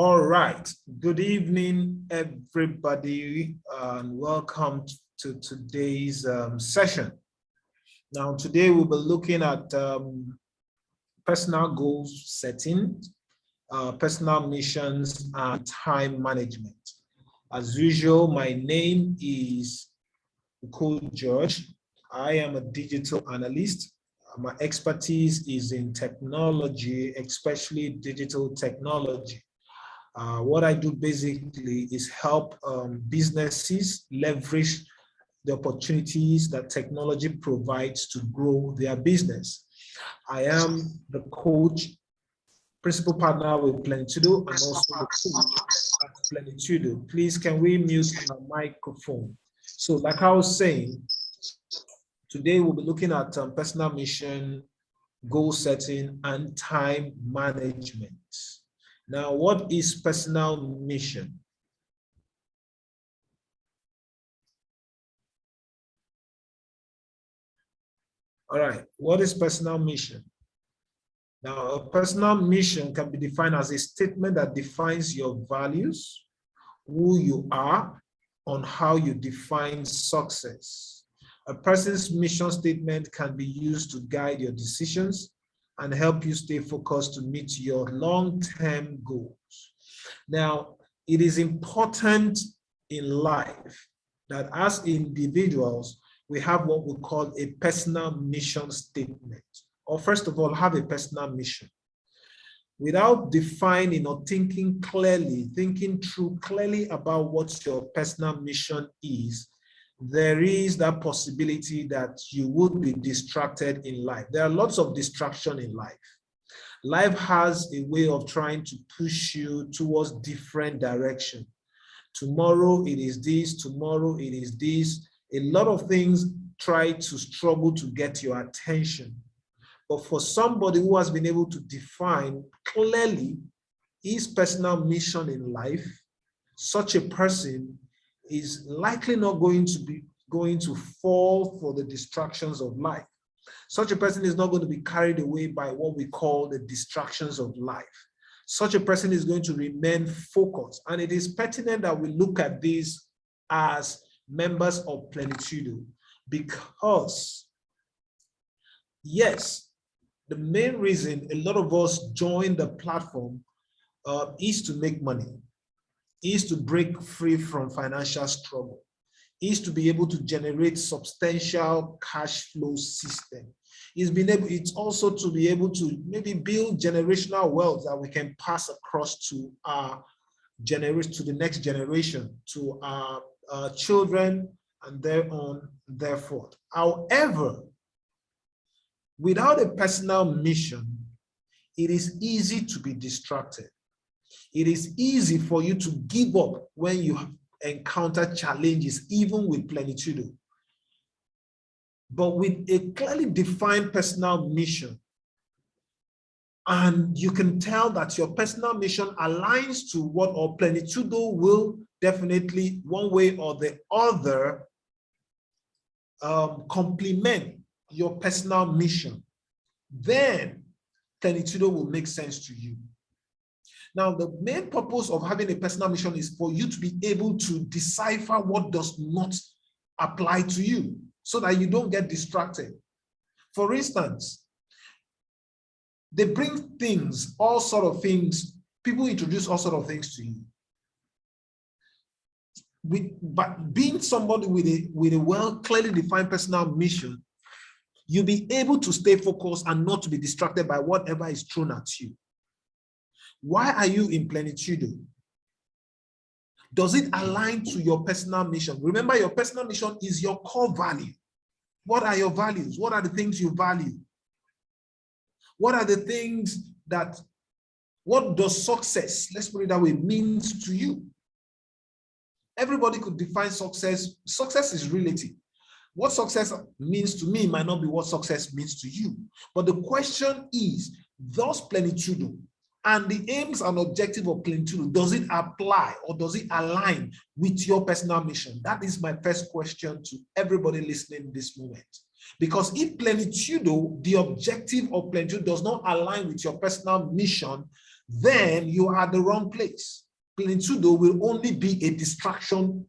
All right. Good evening, everybody, and welcome to today's session. Now, today we'll be looking at personal goals setting, personal missions, and time management. As usual, my name is George. I am a digital analyst. My expertise is in technology, especially digital technology. What I do basically is help businesses leverage the opportunities that technology provides to grow their business. I am the coach, principal partner with Plenitudo, and also the coach at Plenitudo. Please, can we mute my microphone? So like I was saying, today we'll be looking at personal mission, goal setting, and time management. Now, what is personal mission? All right, what is personal mission? Now, a personal mission can be defined as a statement that defines your values, who you are, on how you define success. A person's mission statement can be used to guide your decisions and help you stay focused to meet your long-term goals. Now, it is important in life that as individuals, we have what we call a personal mission statement. Or first of all, have a personal mission. Without defining or thinking through clearly about what your personal mission is, there is that possibility that you would be distracted in life. There are lots of distraction in life. Life has a way of trying to push you towards different direction. Tomorrow it is this, tomorrow it is this. A lot of things try to struggle to get your attention. But for somebody who has been able to define clearly his personal mission in life, such a person is likely not going to fall for the distractions of life. Such a person is not going to be carried away by what we call the distractions of life. Such a person is going to remain focused. And it is pertinent that we look at this as members of Plenitudo, because yes, the main reason a lot of us join the platform is to make money, is to break free from financial struggle, is to be able to generate substantial cash flow system. It's also to be able to maybe build generational wealth that we can pass across to the next generation, to our children, and thereon, therefore. However, without a personal mission, it is easy to be distracted. It is easy for you to give up when you encounter challenges, even with Plenitudo. But with a clearly defined personal mission, and you can tell that your personal mission aligns to what or Plenitudo will definitely, one way or the other, complement your personal mission, then Plenitudo will make sense to you. Now, the main purpose of having a personal mission is for you to be able to decipher what does not apply to you so that you don't get distracted. For instance, they bring things, all sort of things, people introduce all sort of things to you. But being somebody with a well clearly defined personal mission, you'll be able to stay focused and not to be distracted by whatever is thrown at you. Why are you in Plenitudo? Does it align to your personal mission? Remember, your personal mission is your core value. What are your values? What are the things you value? What are the things what does success, let's put it that way, means to you? Everybody could define success. Success is relative. What success means to me might not be what success means to you. But the question is, does Plenitudo and the aims and objective of Plenitudo, does it apply or does it align with your personal mission? That is my first question to everybody listening this moment. Because if plenitudo, the objective of plenitude does not align with your personal mission, then you are at the wrong place. Plenitudo will only be a distraction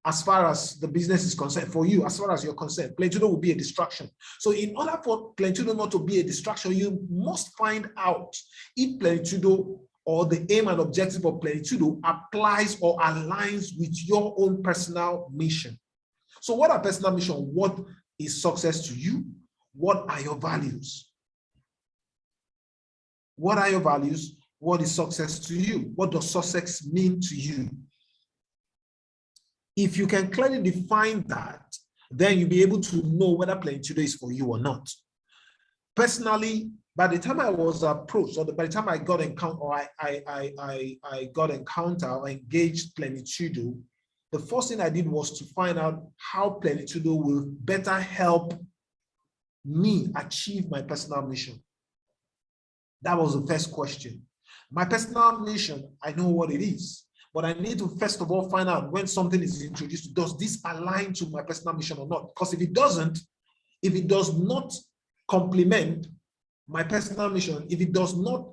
as far as the business is concerned. For you, as far as you're concerned, plenitudo will be a distraction. So in order for plenitudo not to be a distraction, you must find out if plenitudo or the aim and objective of plenitudo applies or aligns with your own personal mission. So what are personal mission? What is success to you? What are your values? What are your values? What is success to you? What does success mean to you? If you can clearly define that, then you'll be able to know whether plenitudo is for you or not. Personally, by the time I was approached, or by the time I got encounter, or I got encounter or engaged plenitudo, the first thing I did was to find out how plenitudo will better help me achieve my personal mission. That was the first question. My personal mission, I know what it is, but I need to first of all find out when something is introduced, does this align to my personal mission or not? Because if it doesn't, if it does not complement my personal mission, if it does not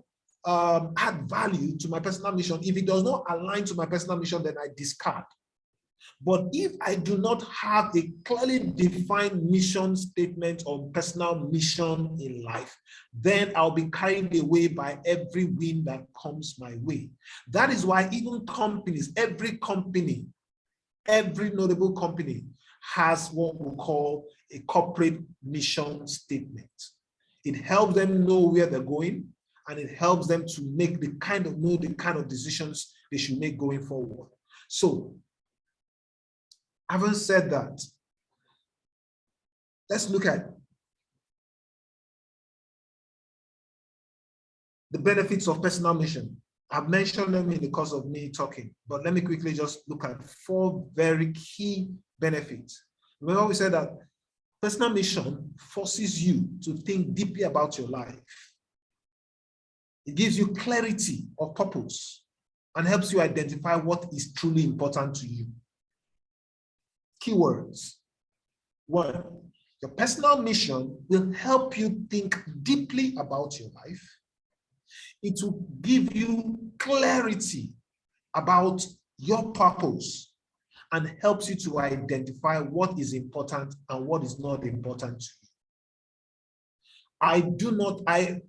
add value to my personal mission, if it does not align to my personal mission, then I discard. But if I do not have a clearly defined mission statement or personal mission in life, then I'll be carried away by every wind that comes my way. That is why even companies, every notable company has what we call a corporate mission statement. It helps them know where they're going, and it helps them to make the kind of decisions they should make going forward. So, having said that, let's look at the benefits of personal mission. I've mentioned them in the course of me talking, but let me quickly just look at 4 very key benefits. Remember, we said that personal mission forces you to think deeply about your life. It gives you clarity of purpose and helps you identify what is truly important to you. Keywords. 1, your personal mission will help you think deeply about your life. It will give you clarity about your purpose and helps you to identify what is important and what is not important to you. I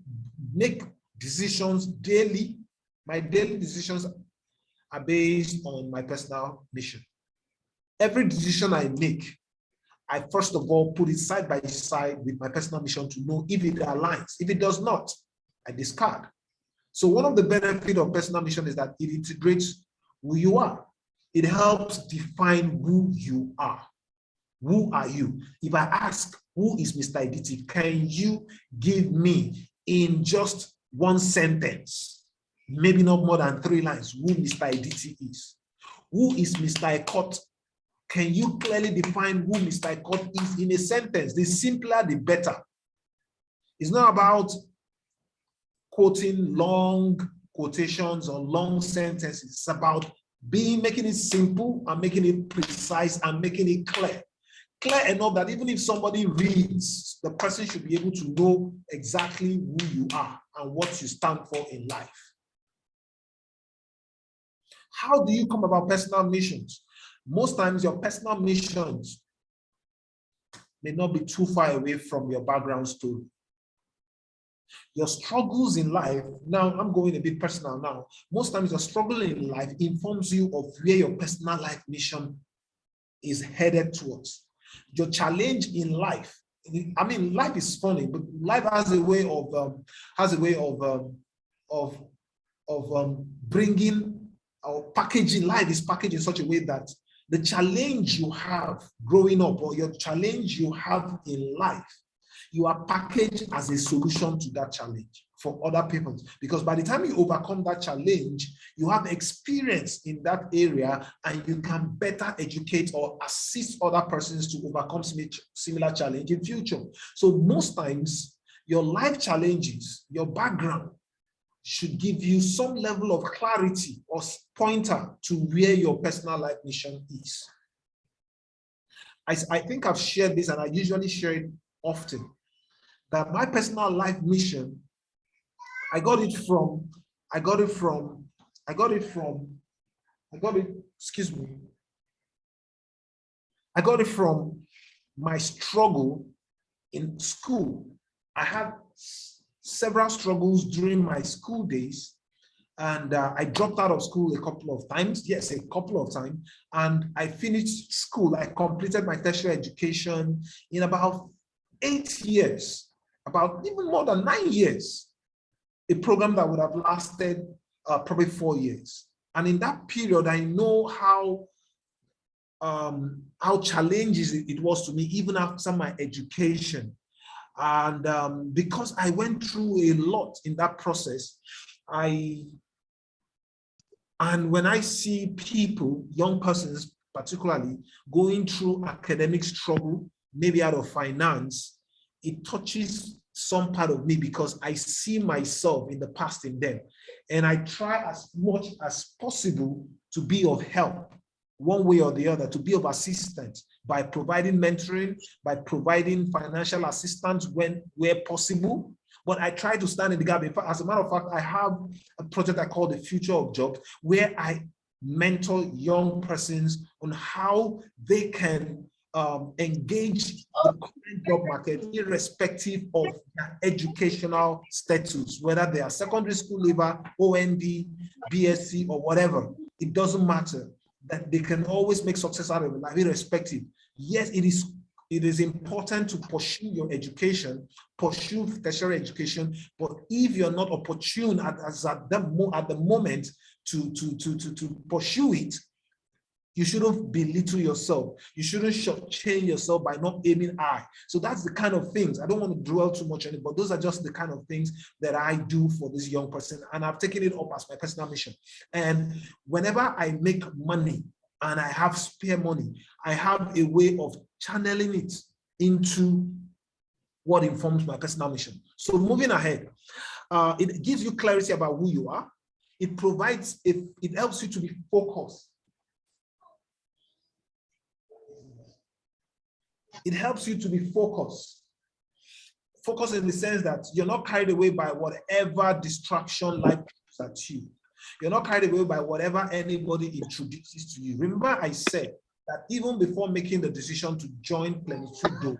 make decisions daily. My daily decisions are based on my personal mission. Every decision I make, I first of all put it side by side with my personal mission to know if it aligns. If it does not, I discard. So one of the benefits of personal mission is that it integrates who you are. It helps define who you are. Who are you? If I ask, who is Mr. Iditi? Can you give me in just 1 sentence, maybe not more than 3 lines, who Mr. Iditi is? Who is Mr. Ekot? Can you clearly define who Mr. Ekot is in a sentence? The simpler, the better. It's not about quoting long quotations or long sentences. It's about making it simple and making it precise and making it clear. Clear enough that even if somebody reads, the person should be able to know exactly who you are and what you stand for in life. How do you come about personal missions? Most times your personal missions may not be too far away from your background story. Your struggles in life, now I'm going a bit personal now. Most times your struggle in life informs you of where your personal life mission is headed towards. Your challenge in life, I mean, life is funny, but life has a way of bringing or packaging. Life is packaged in such a way that the challenge you have growing up or your challenge you have in life, you are packaged as a solution to that challenge for other people. Because by the time you overcome that challenge, you have experience in that area and you can better educate or assist other persons to overcome similar challenge in future. So most times, your life challenges, your background should give you some level of clarity or pointer to where your personal life mission is. I think I've shared this, and I usually share it often that my personal life mission, excuse me, I got it from my struggle in school. I had several struggles during my school days, and I dropped out of school a couple of times. Yes, a couple of times. And I finished school. I completed my tertiary education in about 8 years, about even more than 9 years, a program that would have lasted probably 4 years. And in that period, I know how challenging it was to me, even after my education. And because I went through a lot in that process, and when I see people, young persons particularly, going through academic struggle, maybe out of finance, it touches some part of me because I see myself in the past in them. And I try as much as possible to be of help, one way or the other, to be of assistance by providing mentoring, by providing financial assistance where possible. But I try to stand in the gap. In fact, as a matter of fact, I have a project I call the Future of Jobs, where I mentor young persons on how they can engage the current job market, irrespective of their educational status, whether they are secondary school leaver, OND, BSc, or whatever. It doesn't matter. That they can always make success out of life, irrespective. Yes, it is important to pursue your education, pursue tertiary education, but if you're not opportune at the moment to pursue it, you shouldn't belittle yourself. You shouldn't shortchange yourself by not aiming high. So that's the kind of things. I don't want to dwell too much on it, but those are just the kind of things that I do for this young person. And I've taken it up as my personal mission. And whenever I make money and I have spare money, I have a way of channeling it into what informs my personal mission. So moving ahead, it gives you clarity about who you are. It helps you to be focused. It helps you to be focused. Focus in the sense that you're not carried away by whatever distraction life throws at you. You're not carried away by whatever anybody introduces to you. Remember, I said that even before making the decision to join Plenitudo,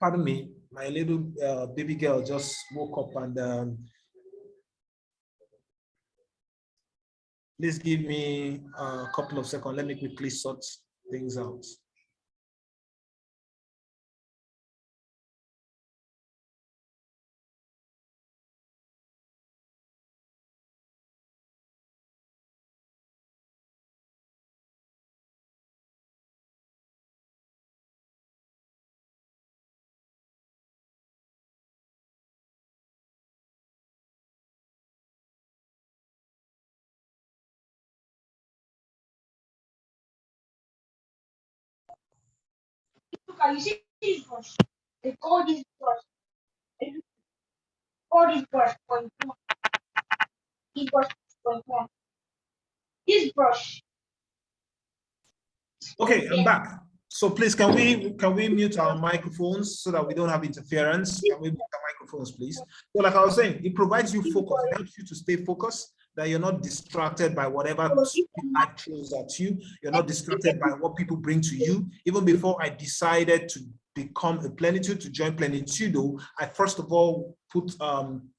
pardon me, my little baby girl just woke up and please give me a couple of seconds. Let me quickly sort things out. This brush. They call this brush. They call this brush point one. This brush point one. This brush. Okay, I'm back. So please, can we mute our microphones so that we don't have interference? Can we mute our microphones, please? So like I was saying, it provides you focus. It helps you to stay focused, that you're not distracted by whatever life throws at you. You're not distracted by what people bring to you. Even before I decided to become a Plenitude, to join Plenitudo, I first of all put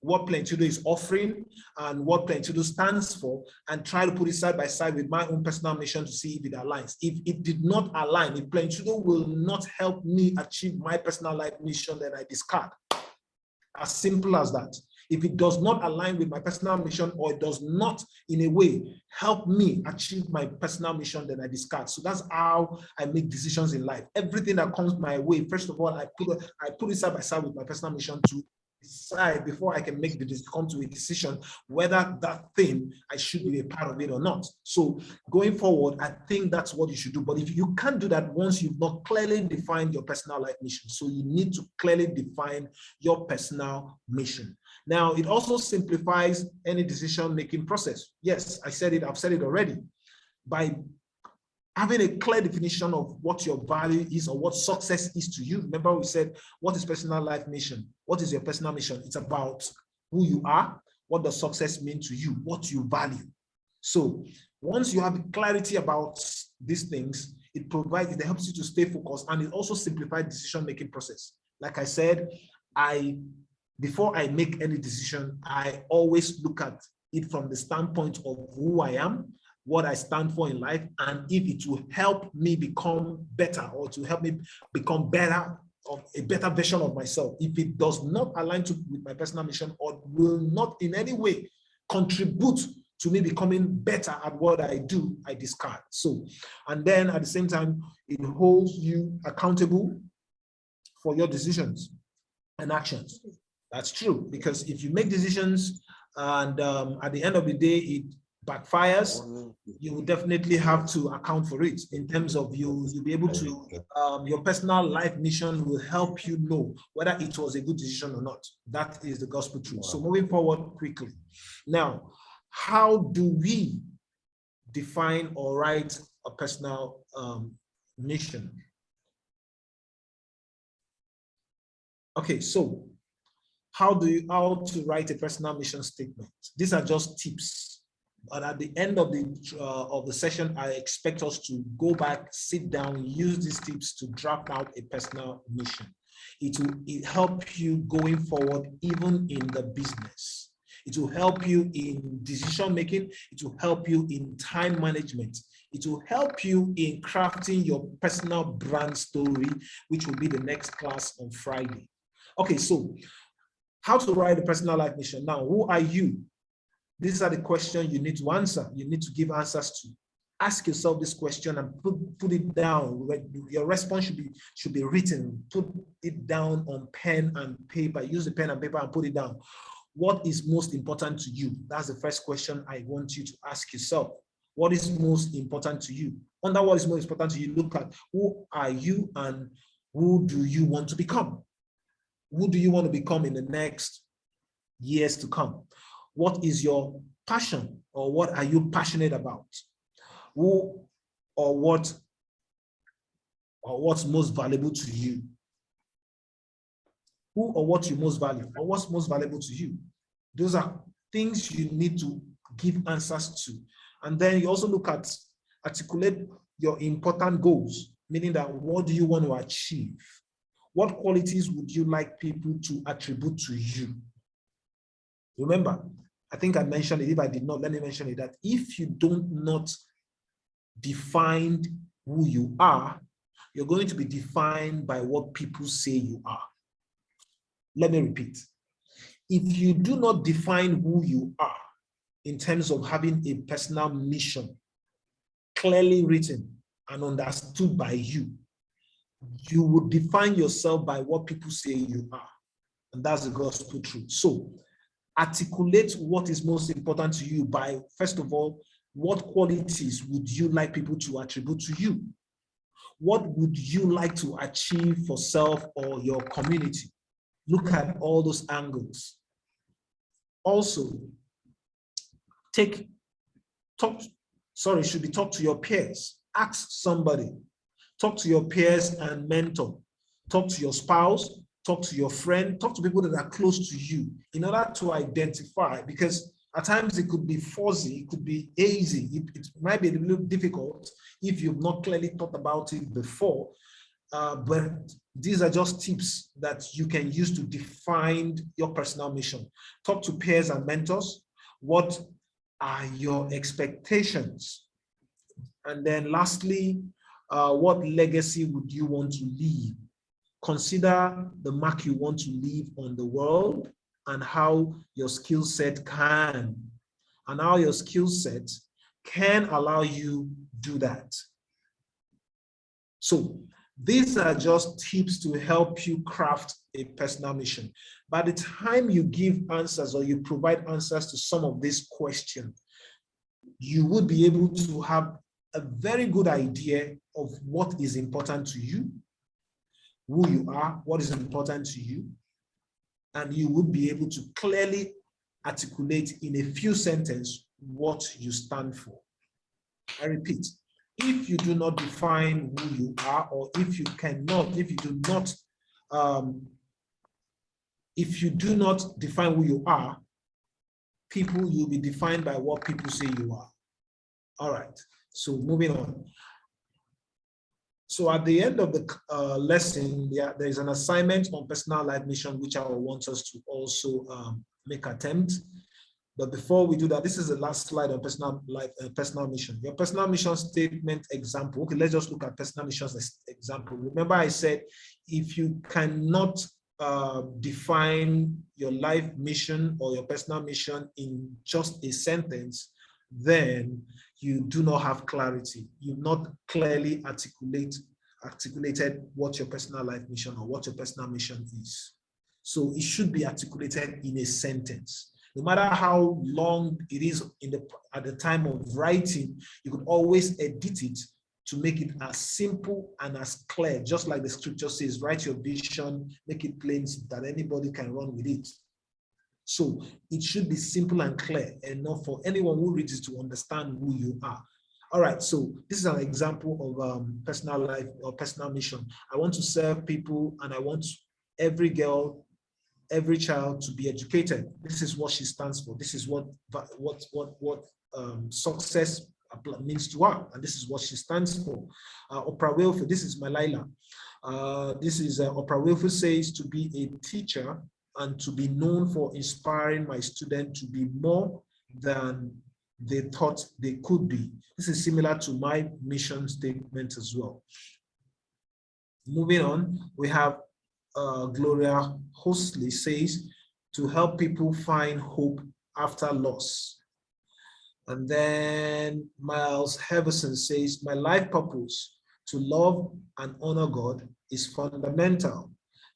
what Plenitudo is offering and what Plenitudo stands for, and try to put it side by side with my own personal mission to see if it aligns. If it did not align, if Plenitudo will not help me achieve my personal life mission, then I discard. As simple as that. If it does not align with my personal mission, or it does not in a way help me achieve my personal mission, then I discard. So that's how I make decisions in life. Everything that comes my way, first of all, I put it side by side with my personal mission to decide before I can come to a decision whether that thing I should be a part of it or not. So going forward, I think that's what you should do. But if you can't do that once you've not clearly defined your personal life mission, so you need to clearly define your personal mission. Now, it also simplifies any decision-making process. Yes, I said it, I've said it already. By having a clear definition of what your value is or what success is to you. Remember we said, what is personal life mission? What is your personal mission? It's about who you are, what does success mean to you, what you value. So once you have clarity about these things, it helps you to stay focused, and it also simplifies the decision-making process. Like I said, before I make any decision, I always look at it from the standpoint of who I am, what I stand for in life, and if it will help me become better or to help me become better, or a better version of myself. If it does not align with my personal mission or will not in any way contribute to me becoming better at what I do, I discard. So, and then at the same time, it holds you accountable for your decisions and actions. That's true, because if you make decisions and at the end of the day, it backfires, you will definitely have to account for it in terms of you'll be able to, your personal life mission will help you know whether it was a good decision or not. That is the gospel truth. So moving forward quickly. Now, how do we define or write a personal mission? Okay, so how to write a personal mission statement? These are just tips. But at the end of the session, I expect us to go back, sit down, use these tips to draft out a personal mission. It will help you going forward, even in the business. It will help you in decision making. It will help you in time management. It will help you in crafting your personal brand story, which will be the next class on Friday. Okay, so how to write a personal life mission. Now, who are you? These are the questions you need to answer. You need to give answers to. Ask yourself this question and put it down. Your response should be written. Put it down on pen and paper. Use the pen and paper and put it down. What is most important to you? That's the first question I want you to ask yourself. What is most important to you? Under what is most important to you, look at who are you and who do you want to become? Who do you want to become in the next years to come? What is your passion, or what are you passionate about? Who or what's most valuable to you? Who or what you most value, or what's most valuable to you? Those are things you need to give answers to. And then you also look at articulate your important goals, meaning that what do you want to achieve? What qualities would you like people to attribute to you? Remember, I think I mentioned it. If I did not, let me mention it, that if you don't not define who you are, you're going to be defined by what people say you are. Let me repeat. If you do not define who you are in terms of having a personal mission clearly written and understood by you, you will define yourself by what people say you are. And that's the gospel truth. So articulate what is most important to you by, first of all, what qualities would you like people to attribute to you? What would you like to achieve for self or your community? Look at all those angles. Also, talk to your peers. Ask somebody. Talk to your peers and mentor. Talk to your spouse. Talk to your friend. Talk to people that are close to you in order to identify, because at times it could be fuzzy, it could be hazy. It might be a little difficult if you've not clearly thought about it before. But these are just tips that you can use to define your personal mission. Talk to peers and mentors. What are your expectations? And then lastly, what legacy would you want to leave? Consider the mark you want to leave on the world and how your skill set can allow you do that. So These are just tips to help you craft a personal mission. By the time you give answers or you provide answers to some of these questions, you would be able to have a very good idea of what is important to you, who you are, what is important to you, and you would be able to clearly articulate in a few sentences what you stand for. I repeat, if you do not define who you are, or if you do not define who you are, you'll be defined by what people say you are. All right, so moving on. So at the end of the lesson, there is an assignment on personal life mission, which I want us to also make attempt. But before we do that, this is the last slide on personal life, personal mission. Your personal mission statement example. Okay, let's just look at personal missions as example. Remember, I said if you cannot define your life mission or your personal mission in just a sentence, then you do not have clarity. You've not clearly articulated what your personal life mission or what your personal mission is. So it should be articulated in a sentence. No matter how long it is at the time of writing, you could always edit it to make it as simple and as clear, just like the scripture says, write your vision, make it plain so that anybody can run with it. So it should be simple and clear enough for anyone who reads it to understand who you are. All right, so this is an example of personal life or personal mission. I want to serve people, and I want every girl, every child to be educated. This is what she stands for. This is what success means to her, and this is what she stands for. Oprah Winfrey, this is Malila. This is Oprah Winfrey says to be a teacher and to be known for inspiring my students to be more than they thought they could be. This is similar to my mission statement as well. Moving on, we have Gloria Hosley says to help people find hope after loss. And then Miles Heverson says, my life purpose to love and honor God is fundamental.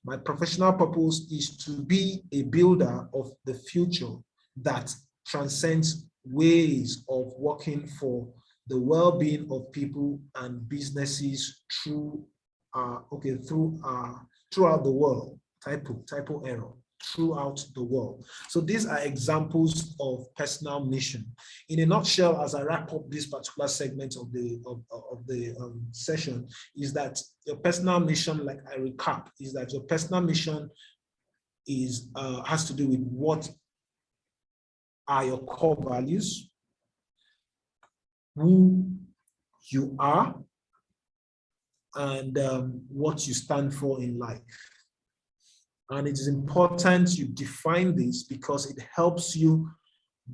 My professional purpose is to be a builder of the future that transcends ways of working for the well-being of people and businesses throughout the world. Typo error. Throughout the world. So these are examples of personal mission. In a nutshell, as I wrap up this particular segment of the session, is that your personal mission, like I recap, is that your personal mission is has to do with what are your core values, who you are, and what you stand for in life. And it is important you define this because it helps you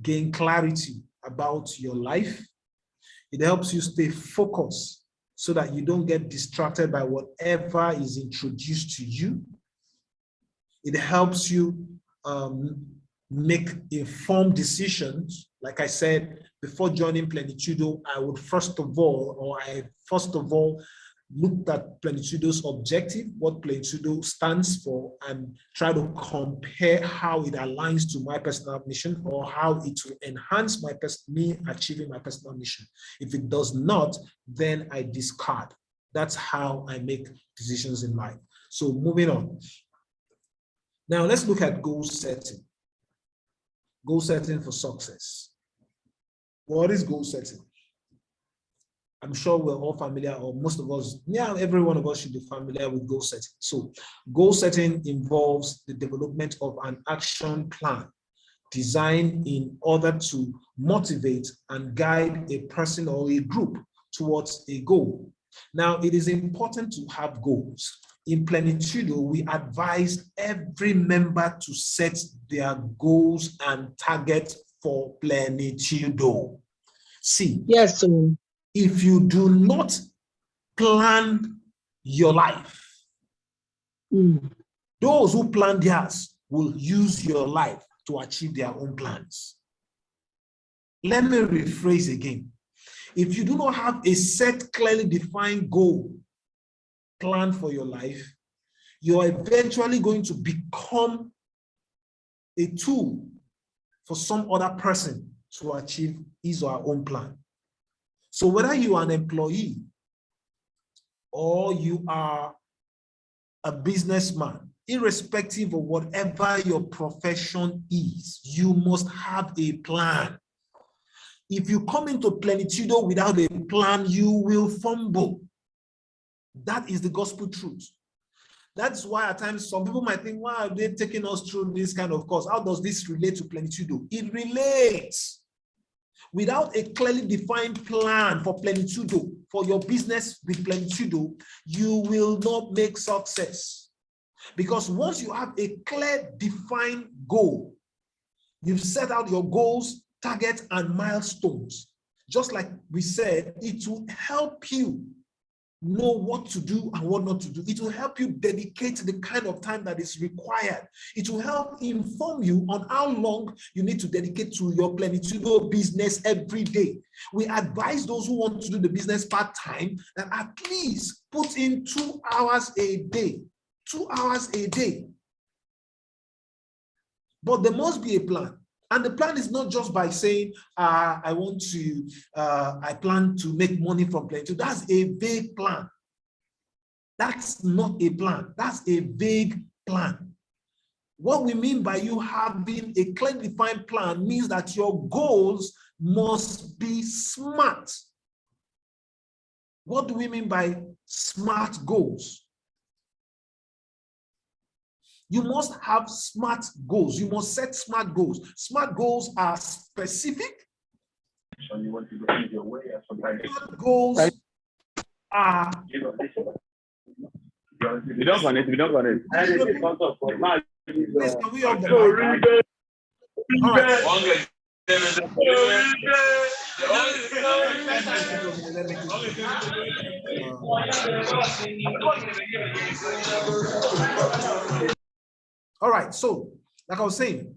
gain clarity about your life. It helps you stay focused so that you don't get distracted by whatever is introduced to you. It helps you make informed decisions. Like I said, before joining Plenitudo, I first of all looked at Plenitudo's objective, what Plenitudo stands for, and try to compare how it aligns to my personal mission or how it will enhance me achieving my personal mission. If it does not, then I discard. That's how I make decisions in life. So moving on. Now let's look at goal setting. Goal setting for success. What is goal setting? I'm sure we're all familiar, or most of us, every one of us should be familiar with goal setting. So goal setting involves the development of an action plan designed in order to motivate and guide a person or a group towards a goal. Now, it is important to have goals. In Plenitudo, we advise every member to set their goals and targets for Plenitudo. See, yes, sir. If you do not plan your life, those who plan theirs will use your life to achieve their own plans. Let me rephrase again. If you do not have a set, clearly defined goal plan for your life, you're eventually going to become a tool for some other person to achieve his or her own plan. So whether you are an employee or you are a businessman, irrespective of whatever your profession is, you must have a plan. If you come into Plenitudo without a plan, you will fumble. That is the gospel truth. That's why at times some people might think, why are they taking us through this kind of course? How does this relate to Plenitudo? It relates. Without a clearly defined plan for Plenitudo, for your business with Plenitudo, you will not make success. Because once you have a clear defined goal, you've set out your goals, targets, and milestones. Just like we said, it will help you know what to do and what not to do. It will help you dedicate the kind of time that is required. It will help inform you on how long you need to dedicate to your Plenitudo business every day. We advise those who want to do the business part-time that at least put in 2 hours a day. 2 hours a day. But there must be a plan. And the plan is not just by saying, I plan to make money from Plenitudo. That's a vague plan. That's not a plan. That's a vague plan. What we mean by you having a clearly defined plan means that your goals must be smart. What do we mean by smart goals? You must have smart goals. You must set smart goals. Smart goals are specific. So you want to go your way. Smart goals are. We don't connect. Please, can we have the mic? All right. All right, so like I was saying,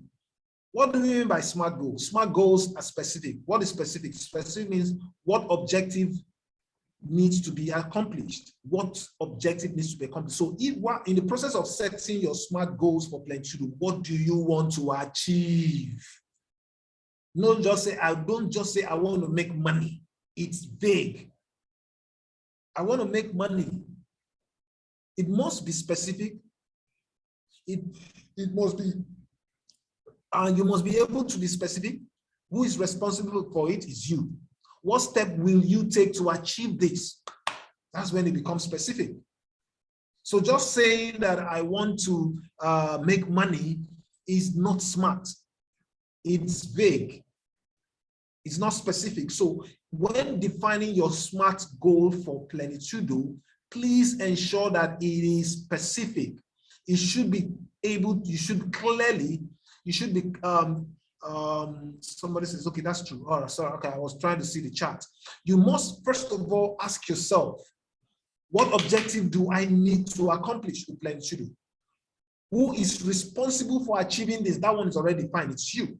what do we mean by smart goals? Smart goals are specific. What is specific? Specific means what objective needs to be accomplished. What objective needs to be accomplished? So if in the process of setting your smart goals for Plenitudo, what do you want to achieve? Don't just say I want to make money. It's vague. I want to make money. It must be specific. It must be, you must be able to be specific. Who is responsible for it is you. What step will you take to achieve this? That's when it becomes specific. So just saying that I want to make money is not smart. It's vague. It's not specific. So when defining your SMART goal for Plenitudo, please ensure that it is specific. It should be able, you should be, somebody says, okay, that's true. Oh, sorry, okay, I was trying to see the chart. You must first of all ask yourself, what objective do I need to accomplish with Plenitudo? Who is responsible for achieving this? That one is already defined, it's you.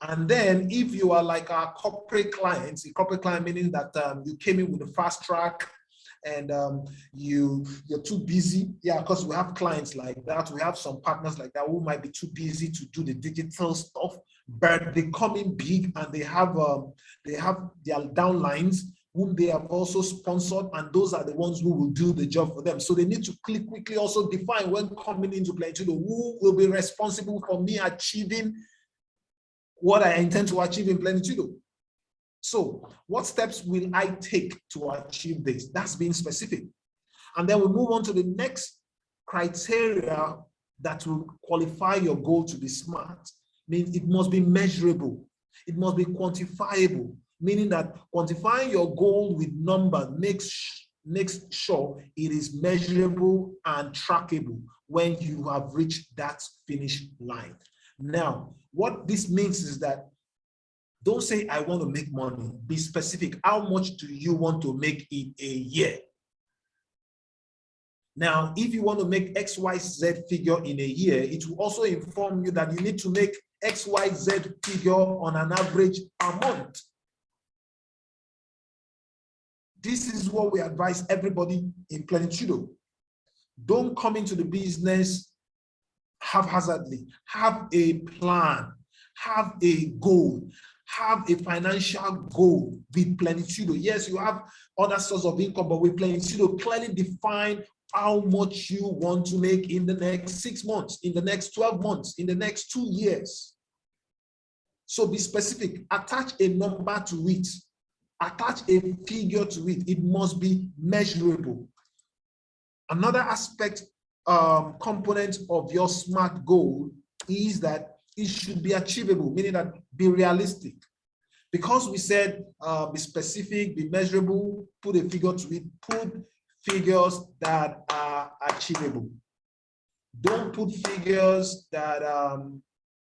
And then if you are like our corporate clients, a corporate client meaning that you came in with a fast track and you're too busy. Yeah, because we have clients like that. We have some partners like that who might be too busy to do the digital stuff, but they come in big and they have their downlines whom they have also sponsored, and those are the ones who will do the job for them. So they need to quickly also define when coming into Plenitudo, who will be responsible for me achieving what I intend to achieve in Plenitudo. So what steps will I take to achieve this? That's being specific. And then we move on to the next criteria that will qualify your goal to be SMART. Means it must be measurable. It must be quantifiable, meaning that quantifying your goal with number makes sure it is measurable and trackable when you have reached that finish line. Now, what this means is that don't say, I want to make money. Be specific. How much do you want to make in a year? Now, if you want to make XYZ figure in a year, it will also inform you that you need to make XYZ figure on an average a month. This is what we advise everybody in Plenitudo. Don't come into the business haphazardly. Have a plan, have a goal, have a financial goal with Plenitudo. Yes, you have other sources of income, but with Plenitudo, clearly define how much you want to make in the next 6 months, in the next 12 months, in the next 2 years. So be specific, attach a number to it, attach a figure to it. It must be measurable. Another aspect, component of your SMART goal is that it should be achievable, meaning that be realistic. Because we said be specific, be measurable, put a figure to it, put figures that are achievable. Don't put figures that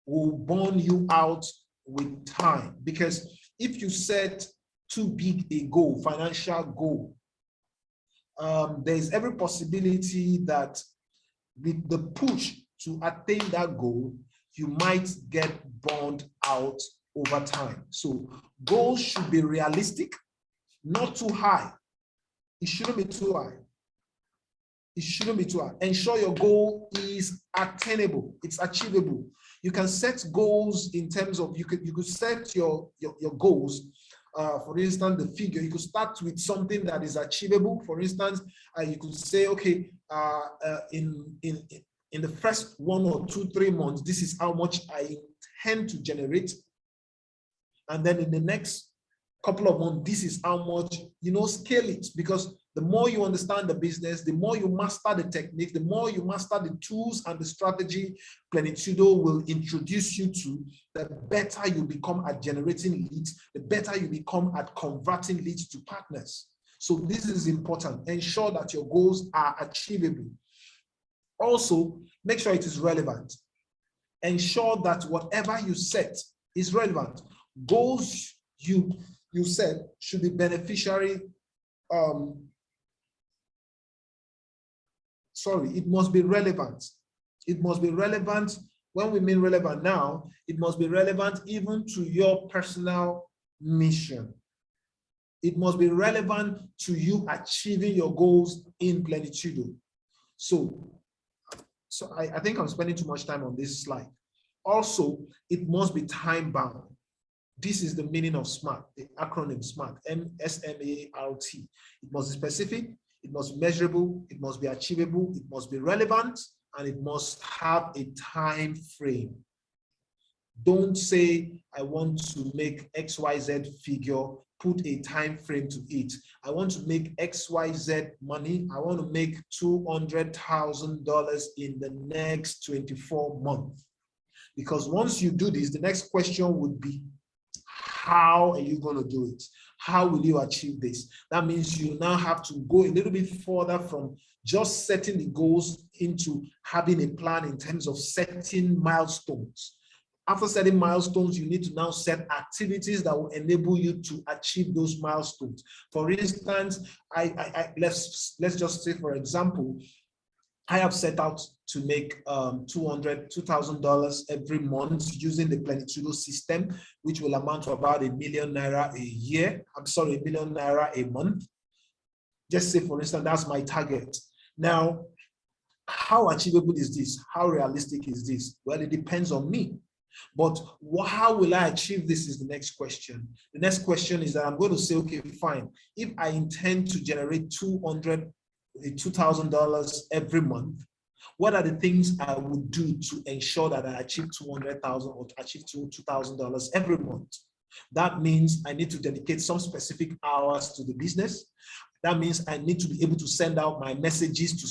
will burn you out with time, because if you set too big a goal, financial goal, there's every possibility that with the push to attain that goal, you might get burned out over time. So goals should be realistic, not too high. It shouldn't be too high. It shouldn't be too high. Ensure your goal is attainable. It's achievable. You can set goals in terms of, you could set your goals. For instance, the figure, you could start with something that is achievable. For instance, you could say, okay, in the first 1 or 2, 3 months, this is how much I intend to generate. And then in the next couple of months, this is how much, scale it. Because the more you understand the business, the more you master the technique, the more you master the tools and the strategy Plenitudo will introduce you to, the better you become at generating leads, the better you become at converting leads to partners. So this is important. Ensure that your goals are achievable. Also, make sure it is relevant. Ensure that whatever you set is relevant. Goals you set should be beneficiary. It must be relevant. It must be relevant. When we mean relevant now, it must be relevant even to your personal mission. It must be relevant to you achieving your goals in Plenitudo. So I think I'm spending too much time on this slide. Also, it must be time-bound. This is the meaning of SMART, the acronym SMART, S-M-A-R-T. It must be specific, it must be measurable, it must be achievable, it must be relevant, and it must have a time frame. Don't say, I want to make XYZ figure, put a time frame to it. I want to make XYZ money. I want to make $200,000 in the next 24 months. Because once you do this, the next question would be, how are you going to do it? How will you achieve this? That means you now have to go a little bit further from just setting the goals into having a plan in terms of setting milestones. After setting milestones, you need to now set activities that will enable you to achieve those milestones. For instance, let's just say, for example, I have set out to make $2,000 every month using the Plenitudo system, which will amount to about ₦1 million a year. ₦1 million a month. Just say, for instance, that's my target. Now, how achievable is this? How realistic is this? Well, it depends on me. But how will I achieve this is the next question. The next question is that I'm going to say, okay, fine. If I intend to generate $2,000 every month, what are the things I would do to ensure that I achieve $200,000 or achieve $2,000 every month? That means I need to dedicate some specific hours to the business. That means I need to be able to send out my messages to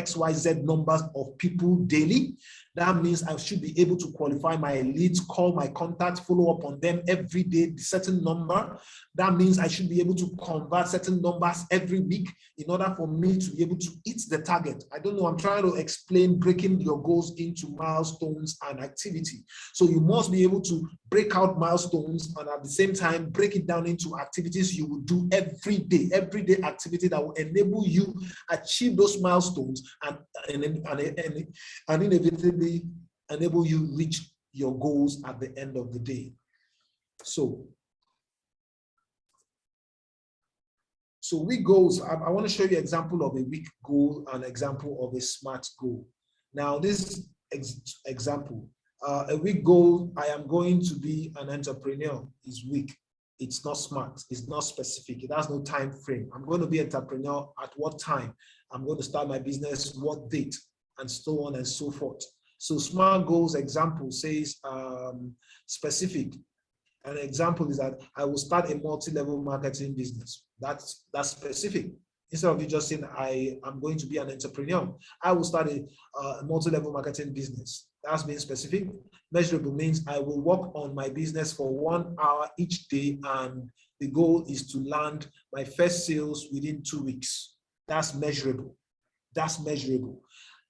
XYZ numbers of people daily. That means I should be able to qualify my leads, call my contacts, follow up on them every day, a certain number. That means I should be able to convert certain numbers every week in order for me to be able to hit the target. I don't know, I'm trying to explain breaking your goals into milestones and activity. So you must be able to break out milestones and at the same time break it down into activities you will do every day activity that will enable you achieve those milestones and inevitably enable you reach your goals at the end of the day. So So week goals, I want to show you an example of a week goal and example of a SMART goal. Now this example, a week goal, I am going to be an entrepreneur, is weak. It's not SMART, it's not specific, it has no time frame. I'm going to be an entrepreneur at what time, I'm going to start my business, what date, and so on and so forth. So SMART goals example says specific. An example is that I will start a multi-level marketing business. That's specific. Instead of you just saying I am going to be an entrepreneur, I will start a multi-level marketing business. That's being specific. Measurable means I will work on my business for 1 hour each day, and the goal is to land my first sales within 2 weeks. That's measurable. That's measurable.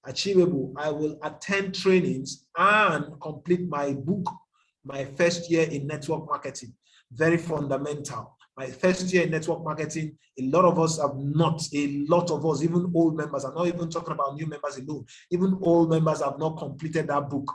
Achievable, I will attend trainings and complete my book, my first year in network marketing. Very fundamental. My first year in network marketing, a lot of us have not, a lot of us, even old members, I'm not even talking about new members alone, even old members have not completed that book.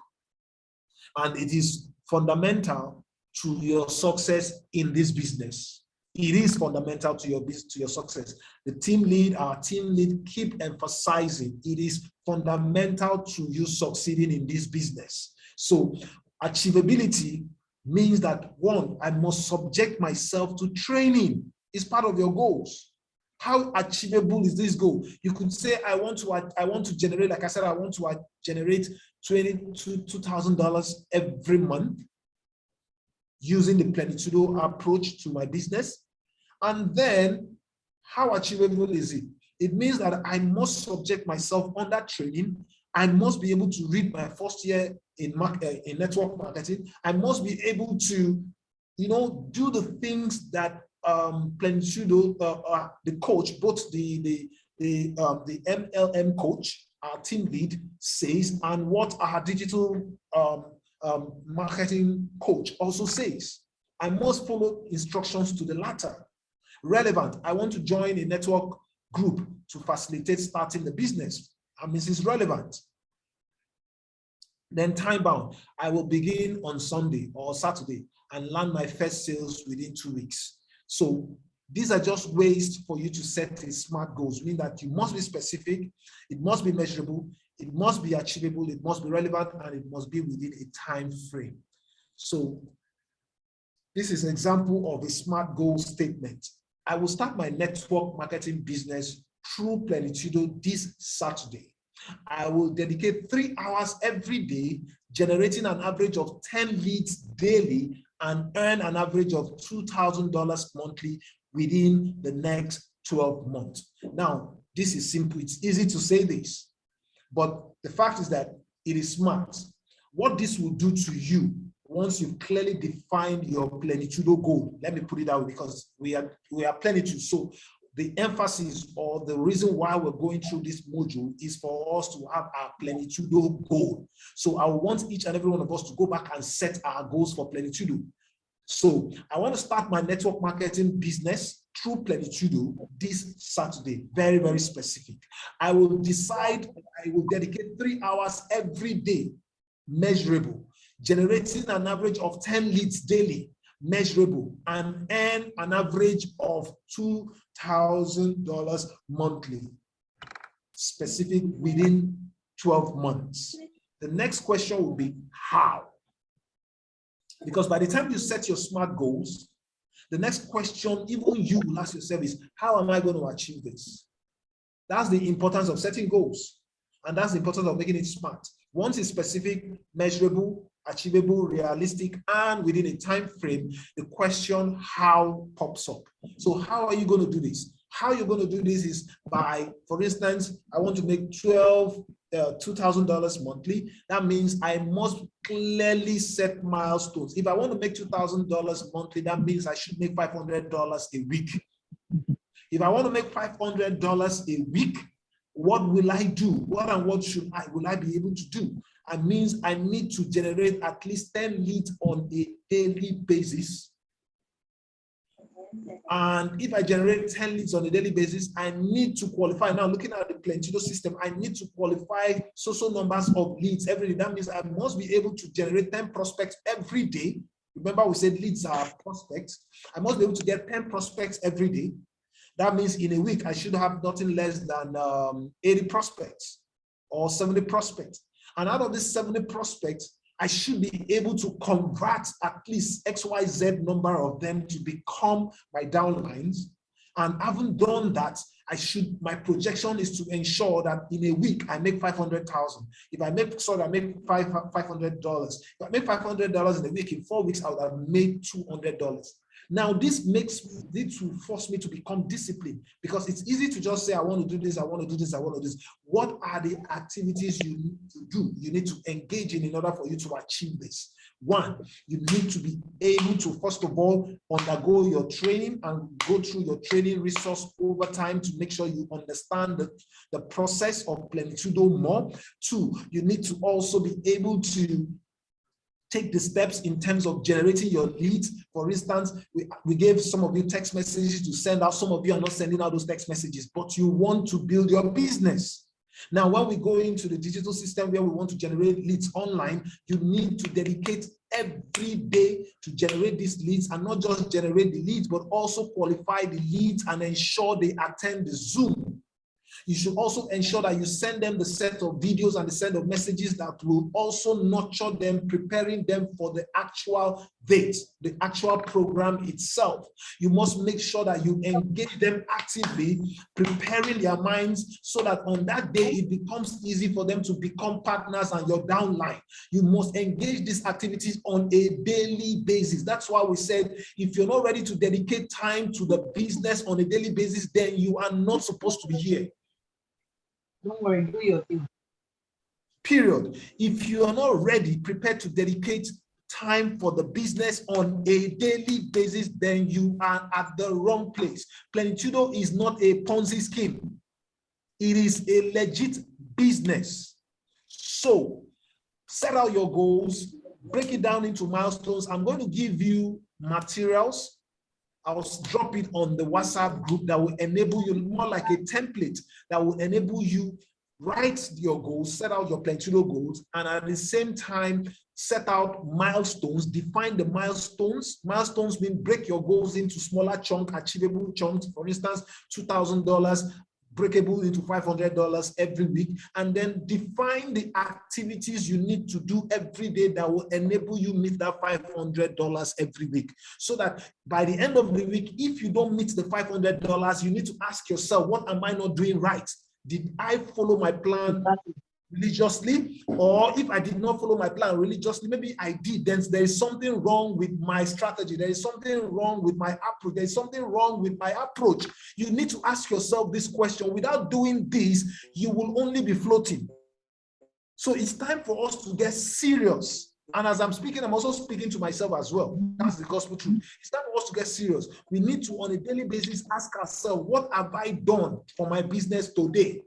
And it is fundamental to your success in this business. It is fundamental to your business, to your success. The team lead, our team lead, keep emphasizing it is fundamental to you succeeding in this business. So achievability means that, one, I must subject myself to training. It's part of your goals. How achievable is this goal? You could say, I want to generate, like I said, I want to generate $2,000 every month using the plenitudo approach to my business. And then, how achievable is it? It means that I must subject myself under training. I must be able to read my first year in network marketing. I must be able to, do the things that plenitudo, the coach, both the MLM coach, our team lead, says, and what our digital marketing coach also says. I must follow instructions to the latter. Relevant, I want to join a network group to facilitate starting the business. And this is relevant. Then time bound, I will begin on Sunday or Saturday and land my first sales within 2 weeks. So these are just ways for you to set a SMART goals, meaning that you must be specific, it must be measurable, it must be achievable, it must be relevant, and it must be within a time frame. So this is an example of a SMART goal statement. I will start my network marketing business through Plenitudo this Saturday. I will dedicate 3 hours every day, generating an average of 10 leads daily and earn an average of $2,000 monthly within the next 12 months. Now, this is simple. It's easy to say this, but the fact is that it is SMART. What this will do to you once you've clearly defined your Plenitudo goal, let me put it out because we are plenitude. So the emphasis or the reason why we're going through this module is for us to have our Plenitudo goal. So I want each and every one of us to go back and set our goals for Plenitudo. So I want to start my network marketing business through Plenitudo this Saturday. Very, very specific. I will decide I will dedicate 3 hours every day, measurable, generating an average of 10 leads daily, measurable, and earn an average of $2,000 monthly, specific within 12 months. The next question will be how? Because by the time you set your SMART goals, the next question even you will ask yourself is, how am I going to achieve this? That's the importance of setting goals. And that's the importance of making it SMART. Once it's specific, measurable, achievable, realistic, and within a time frame, the question how pops up. So how are you going to do this? How you're going to do this is by, for instance, I want to make $2,000 monthly. That means I must clearly set milestones. If I want to make $2,000 monthly, that means I should make $500 a week. If I want to make $500 a week, what will I do? What and what will I be able to do? It means I need to generate at least 10 leads on a daily basis. And if I generate 10 leads on a daily basis, I need to qualify. Now, looking at the Plenitudo system, I need to qualify so numbers of leads every day. That means I must be able to generate 10 prospects every day. Remember, we said leads are prospects. I must be able to get 10 prospects every day. That means in a week, I should have nothing less than 80 prospects or 70 prospects. And out of these 70 prospects, I should be able to convert at least XYZ number of them to become my downlines. And having done that, my projection is to ensure that in a week I make 500,000. If I make I make $500. If I make $500 in a week, in 4 weeks I would have made $200. Now this will force me to become disciplined, because it's easy to just say, I want to do this, I want to do this, I want to do this. What are the activities you need to do, you need to engage in order for you to achieve this? One, you need to be able to, first of all, undergo your training and go through your training resource over time to make sure you understand the process of Plenitudo more. Two, you need to also be able to take the steps in terms of generating your leads. For instance, we gave some of you text messages to send out. Some of you are not sending out those text messages, but you want to build your business. Now, when we go into the digital system where we want to generate leads online, you need to dedicate every day to generate these leads, and not just generate the leads, but also qualify the leads and ensure they attend the Zoom. You should also ensure that you send them the set of videos and the set of messages that will also nurture them, preparing them for the actual date, the actual program itself. You must make sure that you engage them actively, preparing their minds so that on that day it becomes easy for them to become partners and your downline. You must engage these activities on a daily basis. That's why we said, if you're not ready to dedicate time to the business on a daily basis, then you are not supposed to be here. Don't worry, do your thing. Period. If you are not ready, prepared to dedicate time for the business on a daily basis, then you are at the wrong place. Plenitudo is not a Ponzi scheme. It is a legit business. So set out your goals, break it down into milestones. I'm going to give you materials. I'll drop it on the WhatsApp group that will enable you, more like a template that will enable you write your goals, set out your Plenitudo goals, and at the same time, set out milestones, define the milestones. Milestones mean break your goals into smaller chunks, achievable chunks. For instance, $2,000, breakable into $500 every week, and then define the activities you need to do every day that will enable you meet that $500 every week. So that by the end of the week, if you don't meet the $500, you need to ask yourself, what am I not doing right? Did I follow my plan religiously? Or if I did not follow my plan religiously, maybe I did, then there is something wrong with my strategy. There is something wrong with my approach. There is something wrong with my approach. You need to ask yourself this question. Without doing this, you will only be floating. So it's time for us to get serious. And as I'm speaking, I'm also speaking to myself as well. That's the gospel truth. It's time for us to get serious. We need to, on a daily basis, ask ourselves, what have I done for my business today?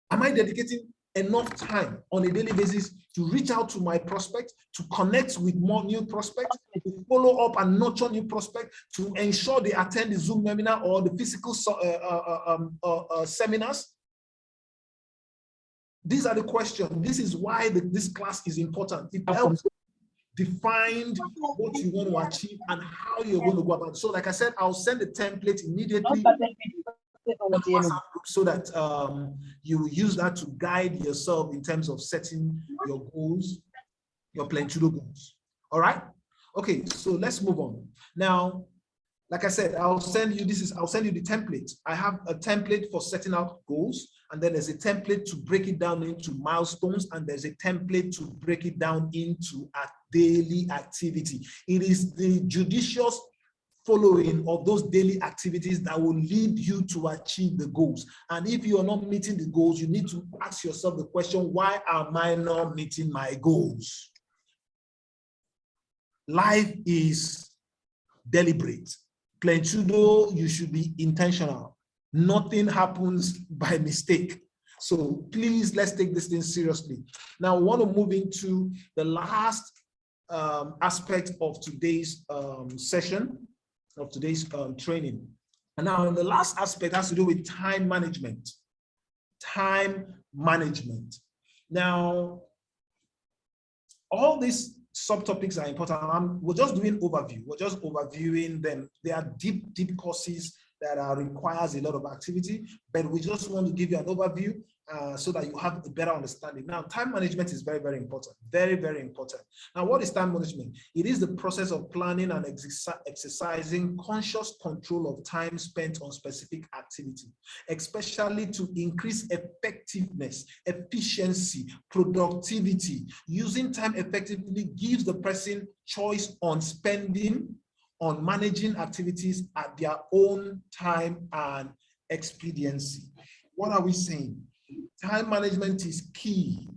Am I dedicating enough time on a daily basis to reach out to my prospects, to connect with more new prospects, to follow up and nurture new prospects, to ensure they attend the Zoom webinar or the physical seminars? These are the questions. This is why this class is important. It helps define what you want to achieve and how you're going to go about it. So like I said, I'll send the template immediately so that you use that to guide yourself in terms of setting your goals, your Plenitudo goals. All right? Okay, so let's move on. Now, like I said, I'll send you the template. I have a template for setting out goals, and then there's a template to break it down into milestones, and there's a template to break it down into a daily activity. It is the judicious following of those daily activities that will lead you to achieve the goals. And if you are not meeting the goals, you need to ask yourself the question, why am I not meeting my goals? Life is deliberate. Plenitudo, you should be intentional. Nothing happens by mistake. So please, let's take this thing seriously. Now, I want to move into the last aspect of today's session, of today's training. And now, the last aspect has to do with time management. Time management. Now, all these subtopics are important. We're just doing overview. We're just overviewing them. They are deep courses that requires a lot of activity, but we just want to give you an overview so that you have a better understanding. Now, time management is very, very important. Very, very important. Now, what is time management? It is the process of planning and exercising conscious control of time spent on specific activity, especially to increase effectiveness, efficiency, productivity. Using time effectively gives the person choice on spending, on managing activities at their own time and expediency. What are we saying? Time management is key.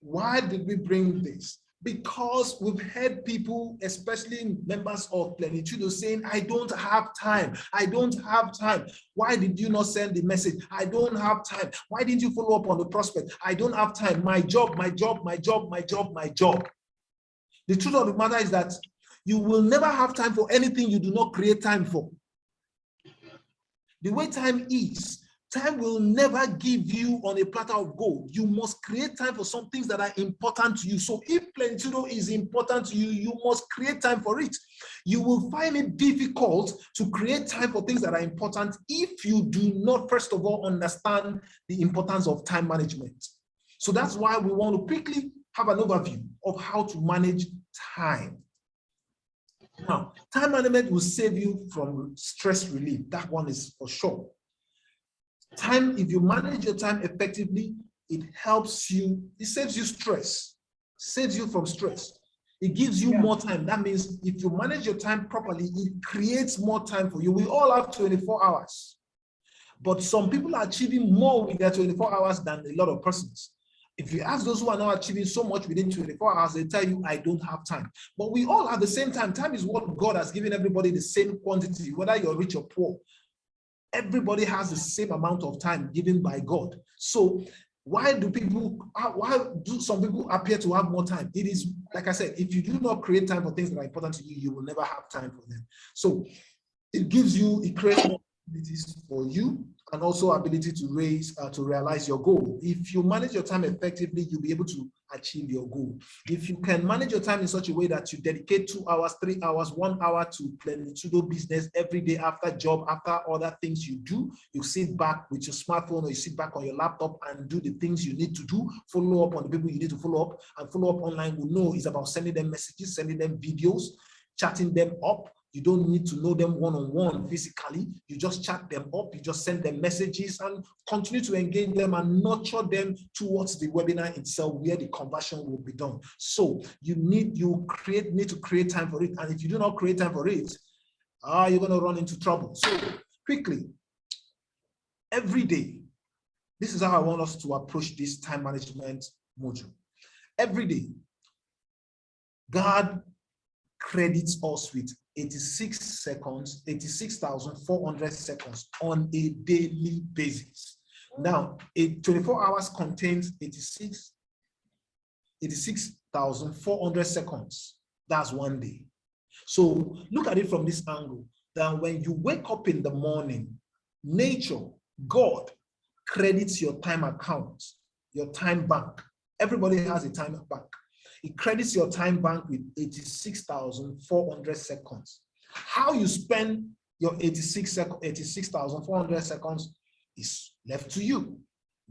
Why did we bring this? Because we've heard people, especially members of Plenitudo, saying, I don't have time. I don't have time. Why did you not send the message? I don't have time. Why didn't you follow up on the prospect? I don't have time. My job, my job, my job, my job, my job. The truth of the matter is that you will never have time for anything you do not create time for. The way time is, time will never give you on a platter of gold. You must create time for some things that are important to you. So if Plenitudo is important to you, you must create time for it. You will find it difficult to create time for things that are important if you do not, first of all, understand the importance of time management. So that's why we want to quickly have an overview of how to manage time. Now, time management will save you from stress relief. That one is for sure. Time, if you manage your time effectively, it helps you, it saves you stress, saves you from stress. It gives you more time. That means if you manage your time properly, it creates more time for you. We all have 24 hours, but some people are achieving more with their 24 hours than a lot of persons. If you ask those who are not achieving so much within 24 hours, they tell you, I don't have time. But we all have the same time. Time is what God has given everybody, the same quantity, whether you're rich or poor. Everybody has the same amount of time given by God. So why do some people appear to have more time? It is, like I said, if you do not create time for things that are important to you, you will never have time for them. So it creates more opportunities for you, and also ability to realize your goal. If you manage your time effectively, you'll be able to achieve your goal. If you can manage your time in such a way that you dedicate 2 hours, 3 hours, 1 hour to Plenitudo business every day after job, after other things you do, you sit back with your smartphone or you sit back on your laptop and do the things you need to do, follow up on the people you need to follow up, and follow up online. We know it's about sending them messages, sending them videos, chatting them up. You don't need to know them one-on-one physically. You just chat them up, you just send them messages and continue to engage them and nurture them towards the webinar itself where the conversion will be done. So you need to create time for it. And if you do not create time for it, you're going to run into trouble. So quickly, every day, this is how I want us to approach this time management module. Every day, God credits us with 86,400 seconds on a daily basis. Now, 24 hours contains 86,400 seconds. That's one day. So look at it from this angle, that when you wake up in the morning, nature, God credits your time account, your time bank. Everybody has a time bank. It credits your time bank with 86,400 seconds. How you spend your 86,400 seconds is left to you.